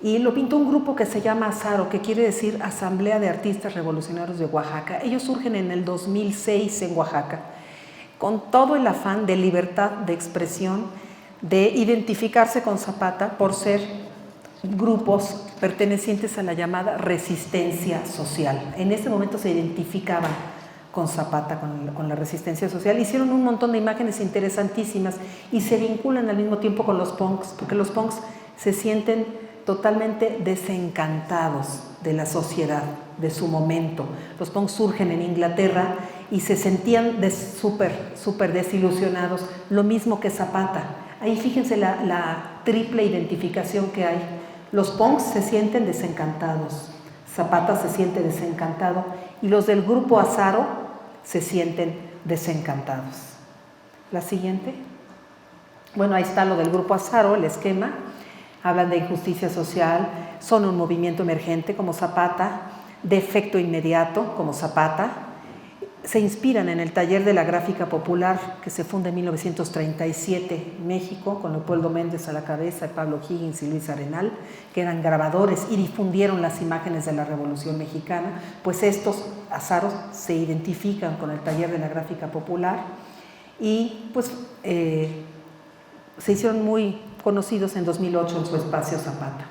[SPEAKER 1] Y lo pintó un grupo que se llama ASARO, que quiere decir Asamblea de Artistas Revolucionarios de Oaxaca. Ellos surgen en el 2006 en Oaxaca, con todo el afán de libertad de expresión, de identificarse con Zapata por ser grupos pertenecientes a la llamada resistencia social. En ese momento se identificaban con Zapata, con la resistencia social. Hicieron un montón de imágenes interesantísimas y se vinculan al mismo tiempo con los punks, porque los punks se sienten totalmente desencantados de la sociedad, de su momento. Los punks surgen en Inglaterra y se sentían súper desilusionados, lo mismo que Zapata. Ahí fíjense la triple identificación que hay. Los punks se sienten desencantados, Zapata se siente desencantado y los del grupo ASARO se sienten desencantados. La siguiente. Bueno, ahí está lo del grupo ASARO, el esquema. Hablan de injusticia social, son un movimiento emergente como Zapata, de efecto inmediato como Zapata. Se inspiran en el taller de la gráfica popular que se funda en 1937 en México, con Leopoldo Méndez a la cabeza, Pablo Higgins y Luis Arenal, que eran grabadores y difundieron las imágenes de la Revolución Mexicana. Pues estos azaros se identifican con el taller de la gráfica popular y pues se hicieron muy conocidos en 2008 en su espacio Zapata.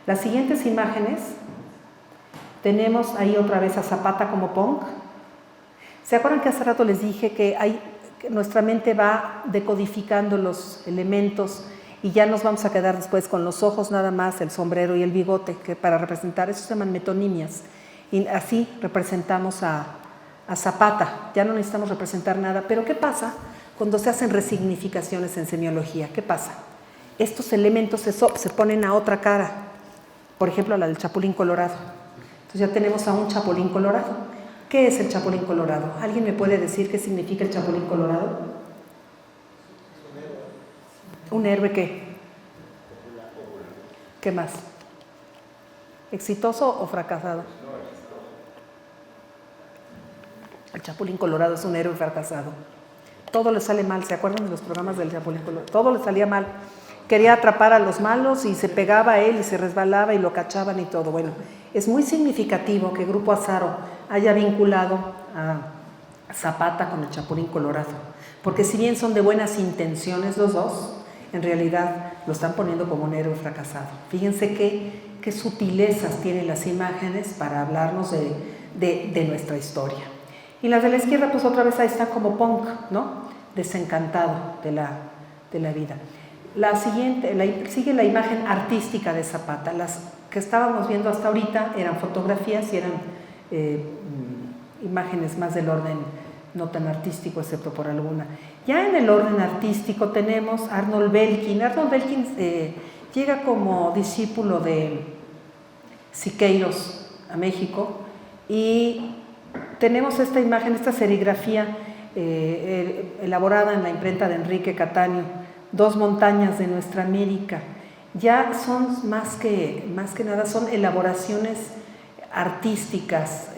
[SPEAKER 1] Las siguientes imágenes, tenemos ahí otra vez a Zapata como punk. ¿Se acuerdan que hace rato les dije que nuestra mente va decodificando los elementos y ya nos vamos a quedar después con los ojos nada más, el sombrero y el bigote, que para representar eso se llaman metonimias? Y así representamos a Zapata, ya no necesitamos representar nada. Pero ¿qué pasa cuando se hacen resignificaciones en semiología? ¿Qué pasa? Estos elementos se ponen a otra cara, por ejemplo a la del chapulín colorado. Entonces ya tenemos a un chapulín colorado. ¿Qué es el chapulín colorado? ¿Alguien me puede decir qué significa el chapulín colorado? ¿Un héroe qué? ¿Qué más? ¿Exitoso o fracasado? El chapulín colorado es un héroe fracasado. Todo le sale mal. ¿Se acuerdan de los programas del chapulín colorado? Todo le salía mal. Quería atrapar a los malos y se pegaba a él y se resbalaba y lo cachaban y todo. Bueno, es muy significativo que el Grupo ASARO haya vinculado a Zapata con el chapulín colorado, porque si bien son de buenas intenciones los dos, en realidad lo están poniendo como un héroe fracasado. Fíjense qué sutilezas tienen las imágenes para hablarnos de nuestra historia. Y las de la izquierda, pues otra vez ahí están como punk, ¿no? Desencantado de la vida. La siguiente, sigue la imagen artística de Zapata. Las que estábamos viendo hasta ahorita eran fotografías y eran imágenes más del orden no tan artístico, excepto por alguna. Ya en el orden artístico tenemos a Arnold Belkin. Arnold Belkin llega como discípulo de Siqueiros a México y tenemos esta imagen, esta serigrafía elaborada en la imprenta de Enrique Cataño, Dos montañas de nuestra América. Ya son más que nada, son elaboraciones artísticas,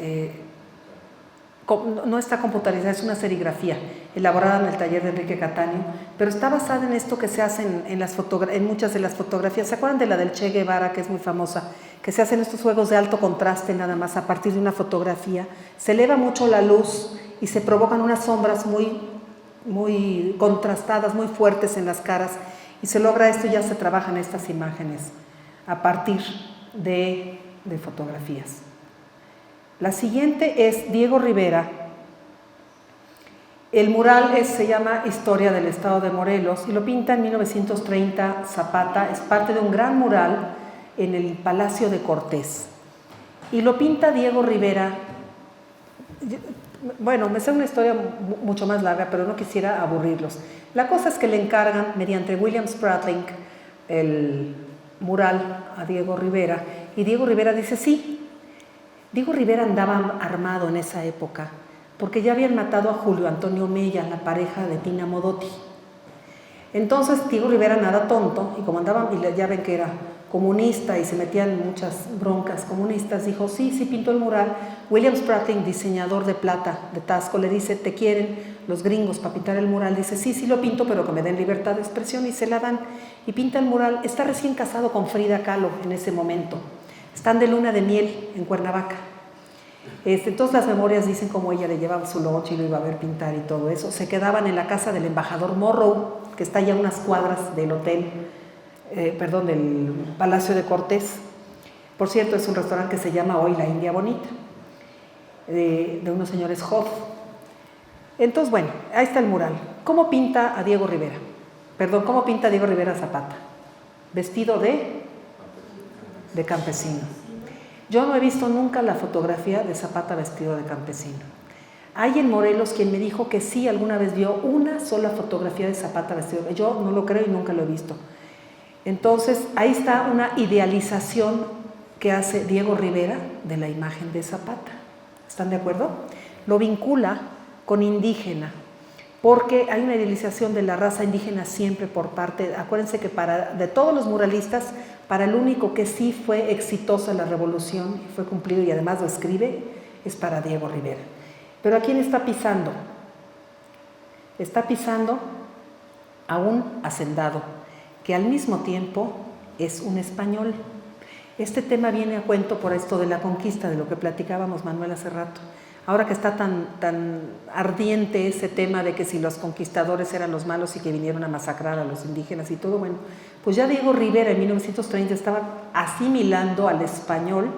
[SPEAKER 1] no está computarizada, es una serigrafía elaborada en el taller de Enrique Cataño, pero está basada en esto que se hace en muchas de las fotografías. ¿Se acuerdan de la del Che Guevara, que es muy famosa? Que se hacen estos juegos de alto contraste nada más a partir de una fotografía. Se eleva mucho la luz y se provocan unas sombras muy contrastadas, muy fuertes en las caras, y se logra esto y ya se trabajan estas imágenes a partir de fotografías. La siguiente es Diego Rivera. El mural se llama Historia del Estado de Morelos y lo pinta en 1930 Zapata. Es parte de un gran mural en el Palacio de Cortés. y lo pinta Diego Rivera. Bueno, me sé una historia mucho más larga, pero no quisiera aburrirlos. La cosa es que le encargan, mediante William Spratling, el mural a Diego Rivera, y Diego Rivera dice sí. Diego Rivera andaba armado en esa época, porque ya habían matado a Julio Antonio Mella, la pareja de Tina Modotti. Entonces Diego Rivera nada tonto, y como andaba, y ya ven que era comunista y se metían muchas broncas comunistas, dijo sí, sí pintó el mural. William Spratling, diseñador de plata de Taxco, le dice, ¿te quieren los gringos para pintar el mural? Dice, sí, sí lo pinto, pero que me den libertad de expresión, y se la dan, y pinta el mural. Está recién casado con Frida Kahlo en ese momento, están de luna de miel en Cuernavaca. Entonces las memorias dicen cómo ella le llevaba su lunch y lo iba a ver pintar y todo eso. Se quedaban en la casa del embajador Morrow, que está ya a unas cuadras del hotel, del Palacio de Cortés. Por cierto, es un restaurante que se llama hoy La India Bonita, de unos señores Hoff. Entonces, bueno, ahí está el mural. ¿Cómo pinta a Diego Rivera? ¿Cómo pinta a Diego Rivera Zapata? Vestido de campesino. Yo no he visto nunca la fotografía de Zapata vestido de campesino. Hay en Morelos quien me dijo que sí, alguna vez vio una sola fotografía de Zapata vestido. Yo no lo creo y nunca lo he visto. Entonces, ahí está una idealización que hace Diego Rivera de la imagen de Zapata. ¿Están de acuerdo? Lo vincula con indígena, porque hay una idealización de la raza indígena siempre por parte, acuérdense que de todos los muralistas, para el único que sí fue exitosa la revolución, fue cumplido y además lo escribe, es para Diego Rivera. Pero ¿a quién está pisando? Está pisando a un hacendado, que al mismo tiempo es un español. Este tema viene a cuento por esto de la conquista, de lo que platicábamos Manuel hace rato. Ahora que está tan ardiente ese tema de que si los conquistadores eran los malos y que vinieron a masacrar a los indígenas y todo, bueno, pues ya Diego Rivera en 1930 estaba asimilando al español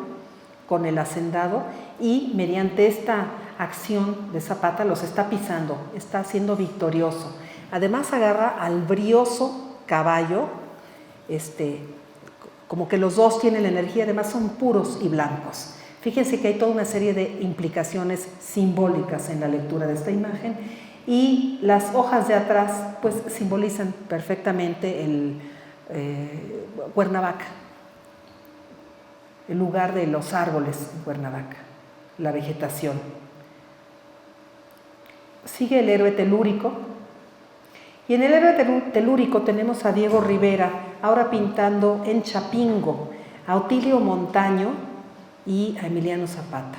[SPEAKER 1] con el hacendado, y mediante esta acción de Zapata los está pisando, está siendo victorioso. Además agarra al brioso caballo, como que los dos tienen la energía, además son puros y blancos. Fíjense que hay toda una serie de implicaciones simbólicas en la lectura de esta imagen, y las hojas de atrás pues simbolizan perfectamente el Cuernavaca, el lugar de los árboles en Cuernavaca, la vegetación. Sigue el héroe telúrico, y en el héroe telúrico tenemos a Diego Rivera, ahora pintando en Chapingo, a Otilio Montaño y a Emiliano Zapata.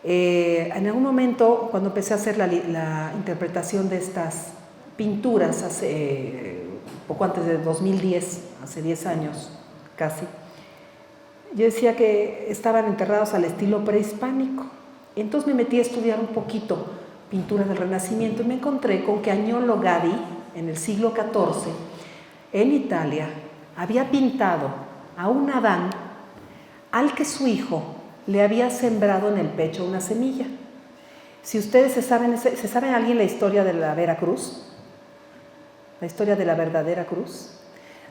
[SPEAKER 1] En algún momento, cuando empecé a hacer la interpretación de estas pinturas, hace poco antes de 2010, hace 10 años casi, yo decía que estaban enterrados al estilo prehispánico. Entonces me metí a estudiar un poquito pintura del Renacimiento y me encontré con que Agnolo Gaddi, en el siglo XIV, en Italia, había pintado a un Adán al que su hijo le había sembrado en el pecho una semilla. Si ustedes ¿se saben alguien la historia de la Veracruz? La historia de la verdadera cruz.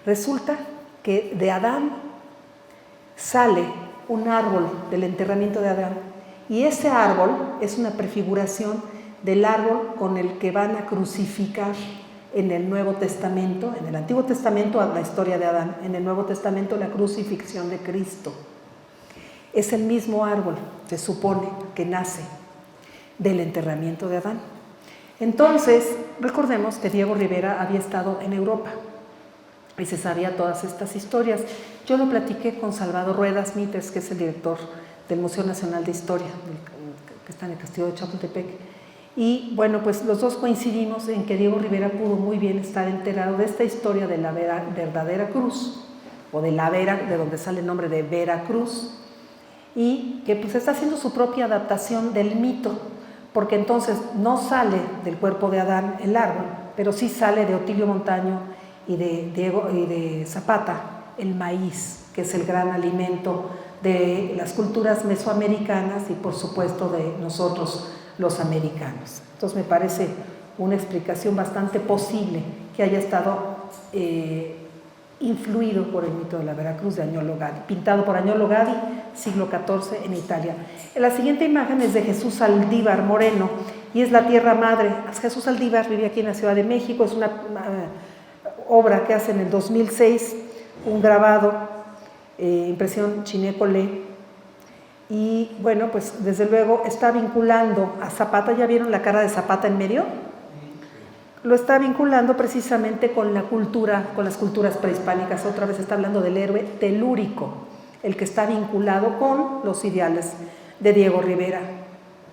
[SPEAKER 1] Resulta que de Adán sale un árbol del enterramiento de Adán, y ese árbol es una prefiguración del árbol con el que van a crucificar en el Nuevo Testamento. En el Antiguo Testamento la historia de Adán, en el Nuevo Testamento la crucifixión de Cristo. Es el mismo árbol, se supone, que nace del enterramiento de Adán. Entonces, recordemos que Diego Rivera había estado en Europa y se sabía todas estas historias. Yo lo platiqué con Salvador Ruedas Mitres, que es el director del Museo Nacional de Historia, que está en el Castillo de Chapultepec. Y bueno, pues los dos coincidimos en que Diego Rivera pudo muy bien estar enterado de esta historia de la verdadera cruz, o de la Vera, de donde sale el nombre de Veracruz, y que pues está haciendo su propia adaptación del mito, porque entonces no sale del cuerpo de Adán el árbol, pero sí sale de Otilio Montaño y de Zapata el maíz, que es el gran alimento de las culturas mesoamericanas y por supuesto de nosotros los americanos. Entonces me parece una explicación bastante posible que haya estado influido por el mito de la Veracruz de Agnolo Gaddi, pintado por Agnolo Gaddi, siglo XIV en Italia. La siguiente imagen es de Jesús Saldívar Moreno y es la Tierra Madre. Jesús Saldívar vivía aquí en la Ciudad de México, es una obra que hace en el 2006, un grabado, impresión Chiné-Colé. Y bueno, pues desde luego está vinculando a Zapata. ¿Ya vieron la cara de Zapata en medio? Lo está vinculando precisamente con la cultura, con las culturas prehispánicas. Otra vez está hablando del héroe telúrico, el que está vinculado con los ideales de Diego Rivera,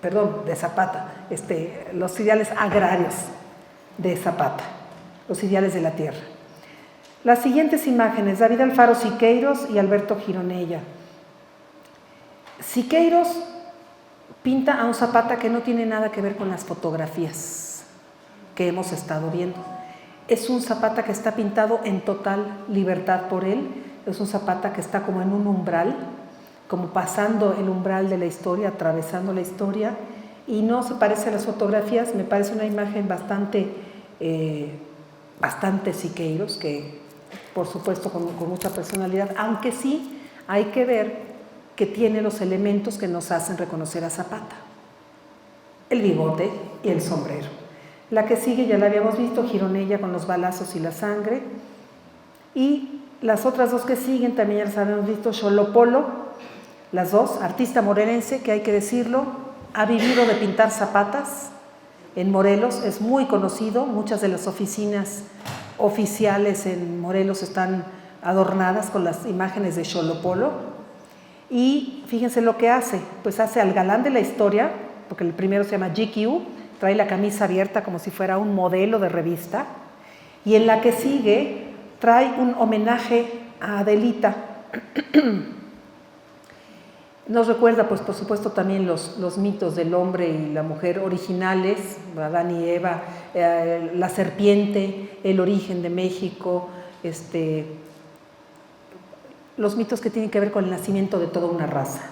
[SPEAKER 1] perdón, de Zapata, los ideales agrarios de Zapata, los ideales de la tierra. Las siguientes imágenes, David Alfaro Siqueiros y Alberto Gironella. Siqueiros pinta a un Zapata que no tiene nada que ver con las fotografías que hemos estado viendo. Es un Zapata que está pintado en total libertad por él, es un Zapata que está como en un umbral, como pasando el umbral de la historia, atravesando la historia, y no se parece a las fotografías. Me parece una imagen bastante Siqueiros, que por supuesto con mucha personalidad, aunque sí hay que ver que tiene los elementos que nos hacen reconocer a Zapata: el bigote y el sombrero. La que sigue ya la habíamos visto, Gironella con los balazos y la sangre, y las otras dos que siguen también ya las habíamos visto, Xolopolo, las dos, artista morelense que, hay que decirlo, ha vivido de pintar zapatas en Morelos, es muy conocido, muchas de las oficinas oficiales en Morelos están adornadas con las imágenes de Xolopolo. Y fíjense lo que hace, pues hace al galán de la historia, porque el primero se llama GQ, trae la camisa abierta como si fuera un modelo de revista, y en la que sigue trae un homenaje a Adelita. Nos recuerda, pues por supuesto, también los mitos del hombre y la mujer originales, Adán y Eva, la serpiente, el origen de México, los mitos que tienen que ver con el nacimiento de toda una raza.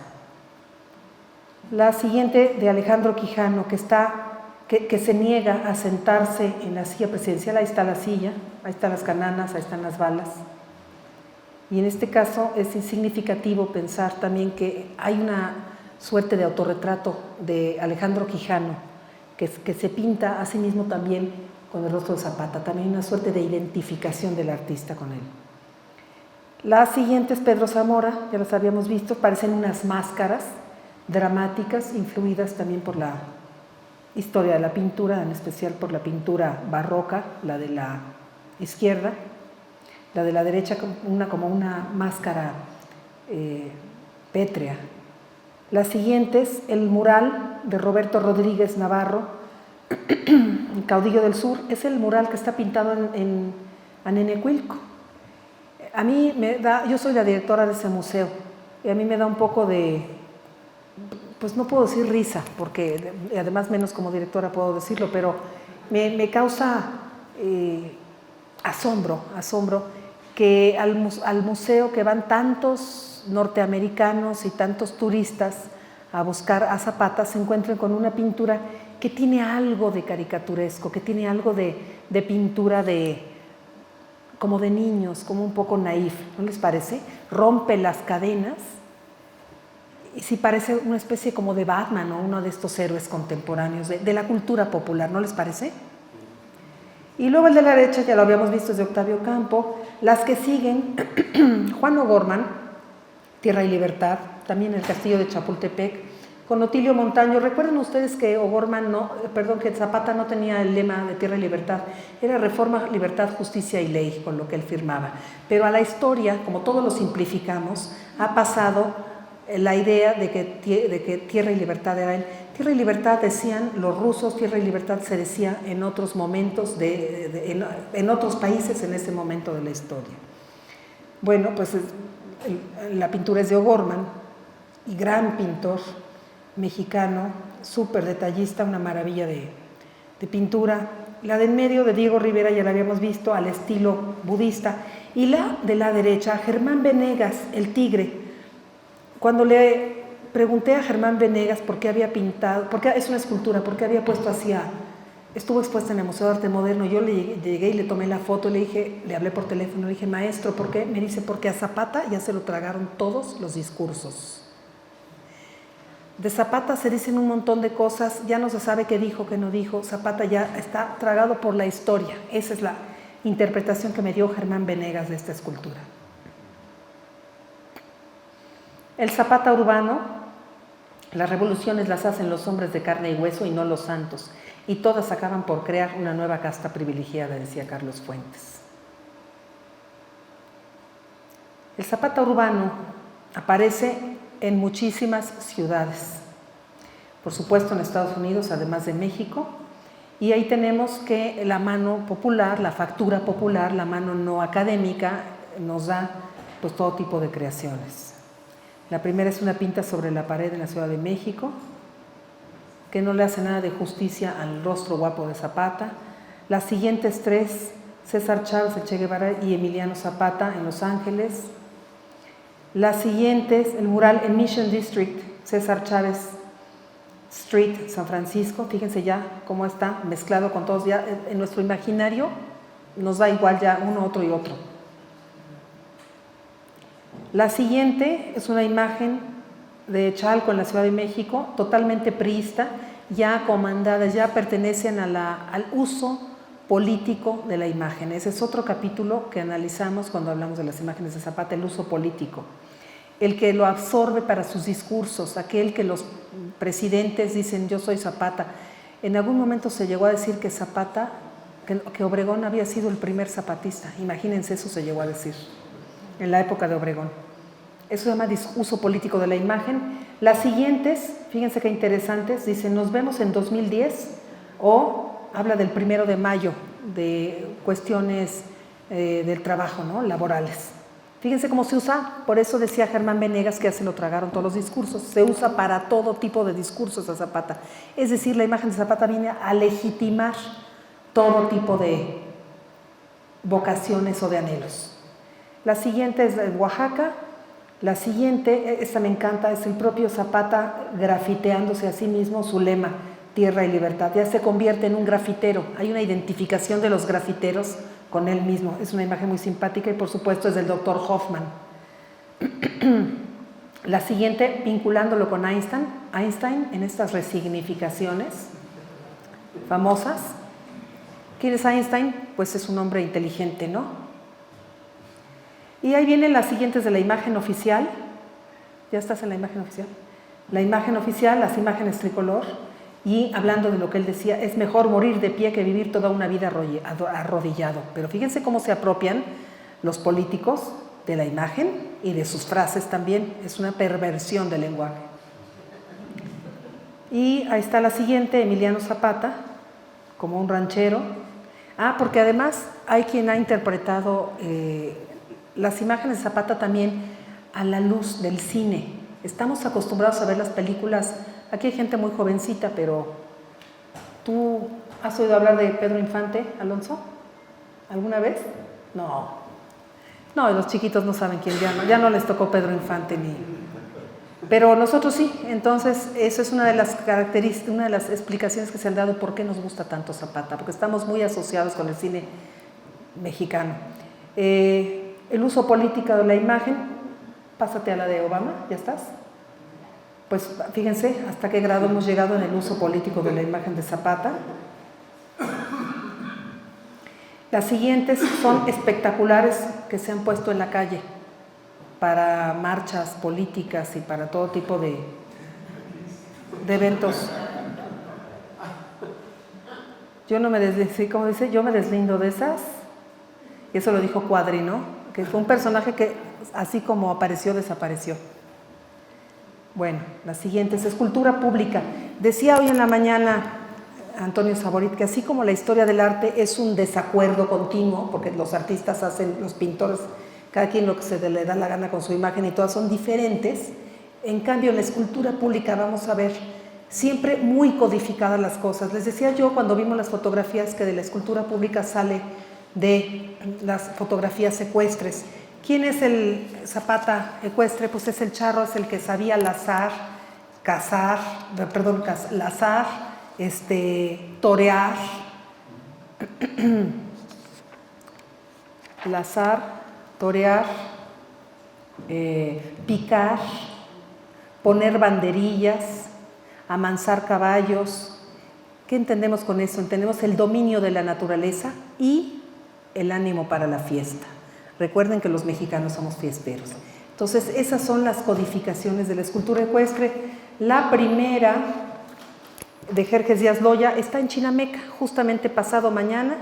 [SPEAKER 1] La siguiente, de Alejandro Quijano, que se niega a sentarse en la silla presidencial. Ahí está la silla, ahí están las cananas, ahí están las balas. Y en este caso es significativo pensar también que hay una suerte de autorretrato de Alejandro Quijano, que se pinta a sí mismo también con el rostro de Zapata, también una suerte de identificación del artista con él. La siguiente es Pedro Zamora, ya las habíamos visto, parecen unas máscaras dramáticas, influidas también por la historia de la pintura, en especial por la pintura barroca, la de la izquierda, la de la derecha como una máscara pétrea. La siguiente es el mural de Roberto Rodríguez Navarro, el caudillo del sur. Es el mural que está pintado en Anenecuilco. A mí yo soy la directora de ese museo, y a mí me da un poco de, pues no puedo decir risa, porque además menos como directora puedo decirlo, pero me causa asombro que al museo que van tantos norteamericanos y tantos turistas a buscar a Zapata se encuentren con una pintura que tiene algo de caricaturesco, que tiene algo de pintura como de niños, como un poco naif, ¿no les parece? Rompe las cadenas y sí parece una especie como de Batman o uno de estos héroes contemporáneos de la cultura popular, ¿no les parece? Y luego el de la derecha, ya lo habíamos visto, es de Octavio Campo. Las que siguen, Juan O'Gorman, Tierra y Libertad, también el castillo de Chapultepec, con Otilio Montaño. Recuerden ustedes que que Zapata no tenía el lema de Tierra y Libertad, era Reforma, Libertad, Justicia y Ley, con lo que él firmaba. Pero a la historia, como todos lo simplificamos, ha pasado la idea de que Tierra y Libertad era él. Tierra y Libertad decían los rusos, Tierra y Libertad se decía en otros momentos, en otros países en ese momento de la historia. Bueno, pues la pintura es de O'Gorman, y gran pintor mexicano, súper detallista, una maravilla de pintura. La de en medio de Diego Rivera ya la habíamos visto, al estilo budista, y la de la derecha, Germán Venegas, el tigre. Cuando le pregunté a Germán Venegas por qué había pintado, porque es una escultura, por qué había puesto así estuvo expuesta en el Museo de Arte Moderno. Yo llegué y le tomé la foto, le hablé por teléfono, le dije, maestro, ¿por qué? Me dice, porque a Zapata ya se lo tragaron todos los discursos. De Zapata se dicen un montón de cosas, ya no se sabe qué dijo, qué no dijo. Zapata ya está tragado por la historia. Esa es la interpretación que me dio Germán Venegas de esta escultura. El Zapata urbano, las revoluciones las hacen los hombres de carne y hueso y no los santos, y todas acaban por crear una nueva casta privilegiada, decía Carlos Fuentes. El Zapata urbano aparece en muchísimas ciudades, por supuesto en Estados Unidos, además de México, y ahí tenemos que la mano popular, la factura popular, la mano no académica, nos da pues todo tipo de creaciones. La primera es una pinta sobre la pared en la Ciudad de México, que no le hace nada de justicia al rostro guapo de Zapata. Las siguientes tres, César Chávez, el Che Guevara y Emiliano Zapata en Los Ángeles. Las siguientes, el mural en Mission District, César Chávez Street, San Francisco. Fíjense ya cómo está mezclado con todos. Ya en nuestro imaginario nos da igual ya uno, otro y otro. La siguiente es una imagen de Chalco en la Ciudad de México, totalmente priista, ya comandadas, ya pertenecen al uso político de la imagen. Ese es otro capítulo que analizamos cuando hablamos de las imágenes de Zapata, el uso político. El que lo absorbe para sus discursos, aquel que los presidentes dicen yo soy Zapata. En algún momento se llegó a decir que Zapata, que Obregón había sido el primer zapatista. Imagínense, eso se llegó a decir en la época de Obregón. Eso se llama uso político de la imagen. Las siguientes, fíjense qué interesantes, dicen nos vemos en 2010 o habla del 1 de mayo, de cuestiones del trabajo, ¿no? Laborales. Fíjense cómo se usa, por eso decía Germán Venegas que ya se lo tragaron todos los discursos, se usa para todo tipo de discursos a Zapata. Es decir, la imagen de Zapata viene a legitimar todo tipo de vocaciones o de anhelos. La siguiente es de Oaxaca. La siguiente, esta me encanta, es el propio Zapata grafiteándose a sí mismo su lema, tierra y libertad. Ya se convierte en un grafitero, hay una identificación de los grafiteros con él mismo. Es una imagen muy simpática y por supuesto es del doctor Hoffman. La siguiente, vinculándolo con Einstein en estas resignificaciones famosas. ¿Quién es Einstein? Pues es un hombre inteligente, ¿no? Y ahí vienen las siguientes de la imagen oficial. ¿Ya estás en la imagen oficial? La imagen oficial, las imágenes tricolor. Y hablando de lo que él decía, es mejor morir de pie que vivir toda una vida arrodillado. Pero fíjense cómo se apropian los políticos de la imagen y de sus frases también. Es una perversión del lenguaje. Y ahí está la siguiente, Emiliano Zapata, como un ranchero. Porque además hay quien ha interpretado las imágenes de Zapata también a la luz del cine. Estamos acostumbrados a ver las películas, aquí hay gente muy jovencita, pero ¿tú has oído hablar de Pedro Infante, Alonso? ¿Alguna vez? No, los chiquitos no saben quién, ya no les tocó Pedro Infante ni... Pero nosotros sí, entonces eso es una de las características, una de las explicaciones que se han dado por qué nos gusta tanto Zapata, porque estamos muy asociados con el cine mexicano. El uso político de la imagen, pásate a la de Obama, ¿ya estás? Pues fíjense hasta qué grado hemos llegado en el uso político de la imagen de Zapata. Las siguientes son espectaculares que se han puesto en la calle para marchas políticas y para todo tipo de eventos. Yo no me deslindo, ¿cómo dice? Yo me deslindo de esas. Y eso lo dijo Cuadri, ¿no? Que fue un personaje que así como apareció, desapareció. Bueno, la siguiente es escultura pública. Decía hoy en la mañana Antonio Saborit que así como la historia del arte es un desacuerdo continuo, porque los artistas hacen, los pintores, cada quien lo que se le da la gana con su imagen y todas son diferentes, en cambio en la escultura pública vamos a ver siempre muy codificadas las cosas. Les decía yo cuando vimos las fotografías que de la escultura pública sale de las fotografías ecuestres. ¿Quién es el Zapata ecuestre? Pues es el charro, es el que sabía lazar, torear, lazar, torear, picar, poner banderillas, amansar caballos. ¿Qué entendemos con eso? Entendemos el dominio de la naturaleza y el ánimo para la fiesta. Recuerden que los mexicanos somos fiesteros. Entonces, esas son las codificaciones de la escultura ecuestre. La primera, de Jerjes Díaz Loya, está en Chinameca, justamente pasado mañana.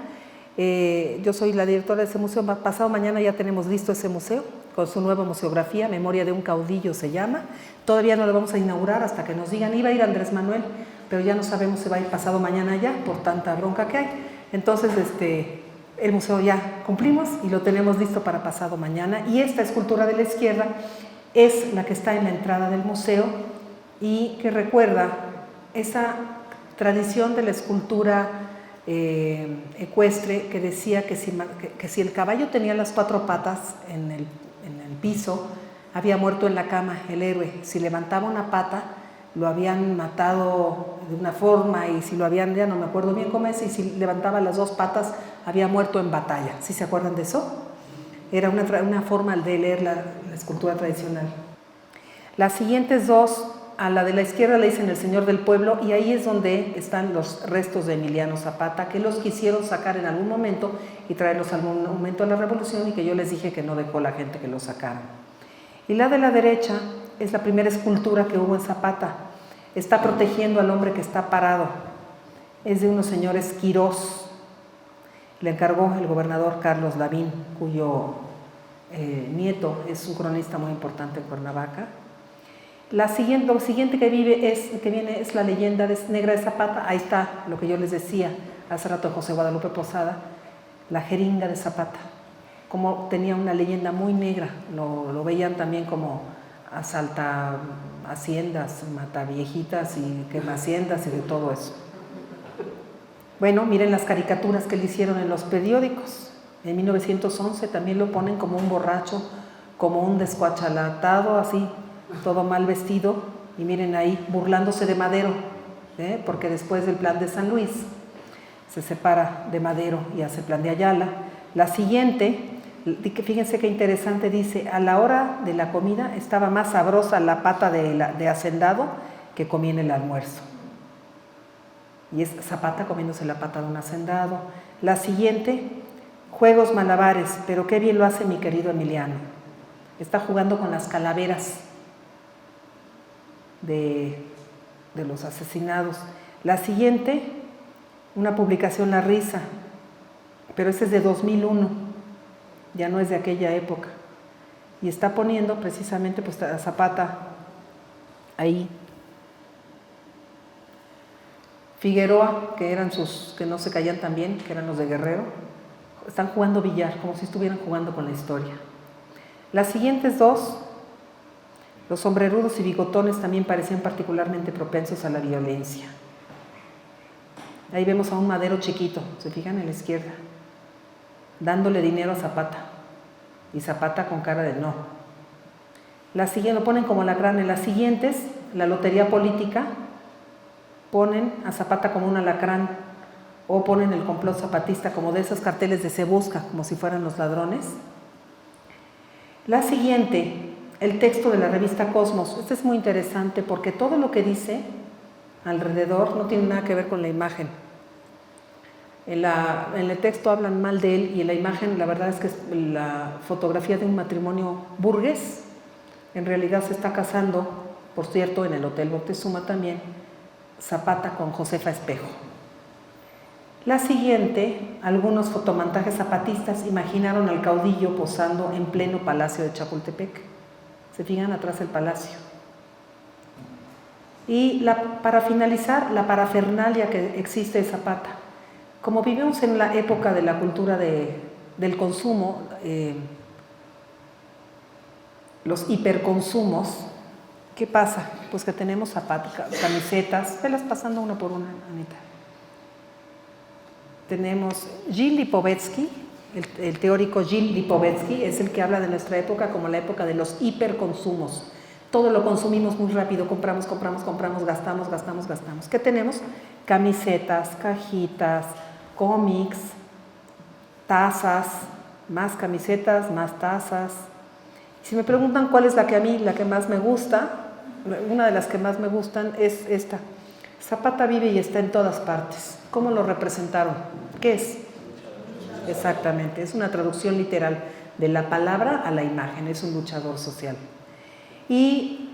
[SPEAKER 1] Yo soy la directora de ese museo. Pasado mañana ya tenemos listo ese museo, con su nueva museografía, Memoria de un caudillo se llama. Todavía no lo vamos a inaugurar hasta que nos digan. Iba a ir Andrés Manuel, pero ya no sabemos si va a ir pasado mañana ya, por tanta bronca que hay. Entonces, el museo ya cumplimos y lo tenemos listo para pasado mañana. Y esta escultura de la izquierda es la que está en la entrada del museo y que recuerda esa tradición de la escultura ecuestre que decía que si el caballo tenía las 4 patas en el piso, había muerto en la cama el héroe. Si levantaba una pata, lo habían matado de una forma, y si lo habían, ya no me acuerdo bien cómo es, y si levantaba las 2 patas, había muerto en batalla. ¿Sí se acuerdan de eso? Era una forma de leer la escultura tradicional. Las siguientes dos, a la de la izquierda le dicen el Señor del Pueblo, y ahí es donde están los restos de Emiliano Zapata, que los quisieron sacar en algún momento y traerlos al momento de la Revolución, y que yo les dije que no dejó la gente que los sacaran. Y la de la derecha es la primera escultura que hubo en Zapata. Está protegiendo al hombre que está parado. Es de unos señores Quirós. Le encargó el gobernador Carlos Lavín, cuyo nieto es un cronista muy importante en Cuernavaca. Lo siguiente que viene es la leyenda negra de Zapata. Ahí está lo que yo les decía hace rato de José Guadalupe Posada, la jeringa de Zapata. Como tenía una leyenda muy negra, lo veían también como asalta haciendas, mata viejitas y quema haciendas y de todo eso. Bueno, miren las caricaturas que le hicieron en los periódicos. En 1911 también lo ponen como un borracho, como un descuachalatado, así, todo mal vestido, y miren ahí, burlándose de Madero, porque después del plan de San Luis se separa de Madero y hace el plan de Ayala. La siguiente, fíjense qué interesante, dice: a la hora de la comida estaba más sabrosa la pata de hacendado que comía en el almuerzo. Y es Zapata comiéndose la pata de un hacendado. La siguiente, juegos malabares, pero qué bien lo hace mi querido Emiliano. Está jugando con las calaveras de los asesinados. La siguiente, una publicación, La Risa, pero ese es de 2001, ya no es de aquella época. Y está poniendo precisamente pues, a Zapata ahí. Figueroa, que no se caían tan bien, que eran los de Guerrero, están jugando billar, como si estuvieran jugando con la historia. Las siguientes dos, los sombrerudos y bigotones, también parecían particularmente propensos a la violencia. Ahí vemos a un Madero chiquito, se fijan en la izquierda, dándole dinero a Zapata, y Zapata con cara de no. La siguiente, lo ponen como alacrán. En las siguientes, la lotería política, ponen a Zapata como un alacrán, o ponen el complot zapatista como de esos carteles de Se Busca, como si fueran los ladrones. La siguiente, el texto de la revista Cosmos. Este es muy interesante porque todo lo que dice alrededor no tiene nada que ver con la imagen. En el texto hablan mal de él, y en la imagen la verdad es que es la fotografía de un matrimonio burgués. En realidad se está casando, por cierto, en el Hotel Moctezuma también, Zapata con Josefa Espejo. La siguiente, algunos fotomontajes zapatistas imaginaron al caudillo posando en pleno palacio de Chapultepec. Se fijan atrás del palacio. Y para finalizar, la parafernalia que existe de Zapata. Como vivimos en la época de la cultura del consumo, los hiperconsumos, ¿qué pasa? Pues que tenemos zapatos, camisetas, velas pasando una por una, Anita. Tenemos Gilles Lipovetsky, el teórico Gilles Lipovetsky, es el que habla de nuestra época como la época de los hiperconsumos. Todo lo consumimos muy rápido, compramos, gastamos. ¿Qué tenemos? Camisetas, cajitas, cómics, tazas, más camisetas, más tazas. Si me preguntan cuál es la que más me gusta, una de las que más me gustan es esta. Zapata vive y está en todas partes. ¿Cómo lo representaron? ¿Qué es? Exactamente, es una traducción literal de la palabra a la imagen, es un luchador social. Y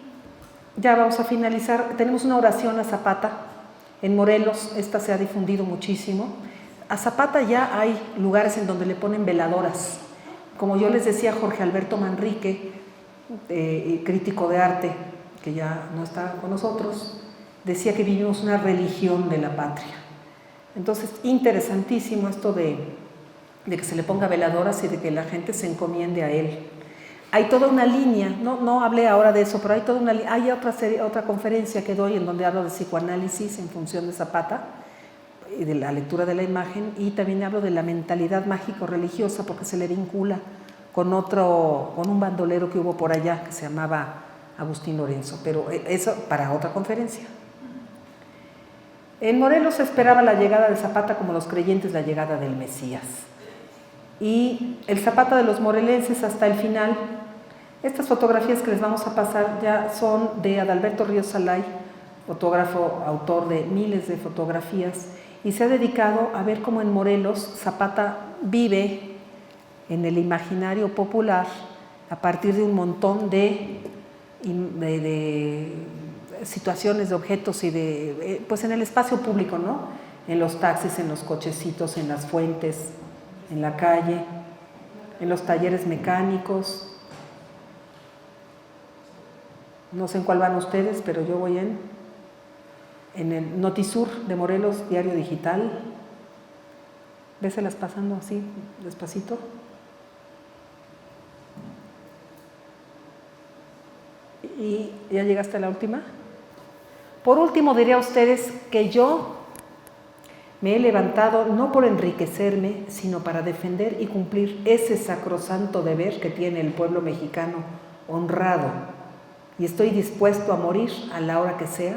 [SPEAKER 1] ya vamos a finalizar, tenemos una oración a Zapata. En Morelos esta se ha difundido muchísimo. A Zapata ya hay lugares en donde le ponen veladoras. Como yo les decía, Jorge Alberto Manrique, crítico de arte, que ya no está con nosotros, decía que vivimos una religión de la patria. Entonces, interesantísimo esto de que se le ponga veladoras y de que la gente se encomiende a él. Hay toda una línea, no hablé ahora de eso, pero hay toda una hay otra conferencia que doy en donde hablo de psicoanálisis en función de Zapata y de la lectura de la imagen, y también hablo de la mentalidad mágico-religiosa porque se le vincula con un bandolero que hubo por allá que se llamaba Agustín Lorenzo, pero eso para otra conferencia. En Morelos se esperaba la llegada de Zapata como los creyentes la llegada del Mesías. Y el Zapata de los morelenses hasta el final. Estas fotografías que les vamos a pasar ya son de Adalberto Ríos Salay, fotógrafo, autor de miles de fotografías, y se ha dedicado a ver cómo en Morelos Zapata vive en el imaginario popular a partir de un montón de situaciones, de objetos y pues en el espacio público, ¿no? En los taxis, en los cochecitos, en las fuentes, en la calle, en los talleres mecánicos. No sé en cuál van ustedes, pero yo voy en el Notisur de Morelos, diario digital. Véselas pasando así, despacito. ¿Y ya llegaste a la última? Por último, diré a ustedes que yo me he levantado no por enriquecerme, sino para defender y cumplir ese sacrosanto deber que tiene el pueblo mexicano honrado, y estoy dispuesto a morir a la hora que sea,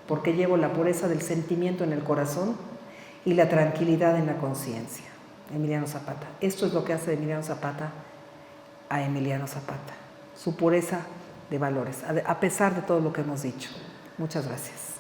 [SPEAKER 1] porque llevo la pureza del sentimiento en el corazón y la tranquilidad en la conciencia. Emiliano Zapata. Esto es lo que hace de Emiliano Zapata a Emiliano Zapata, su pureza de valores, a pesar de todo lo que hemos dicho. Muchas gracias.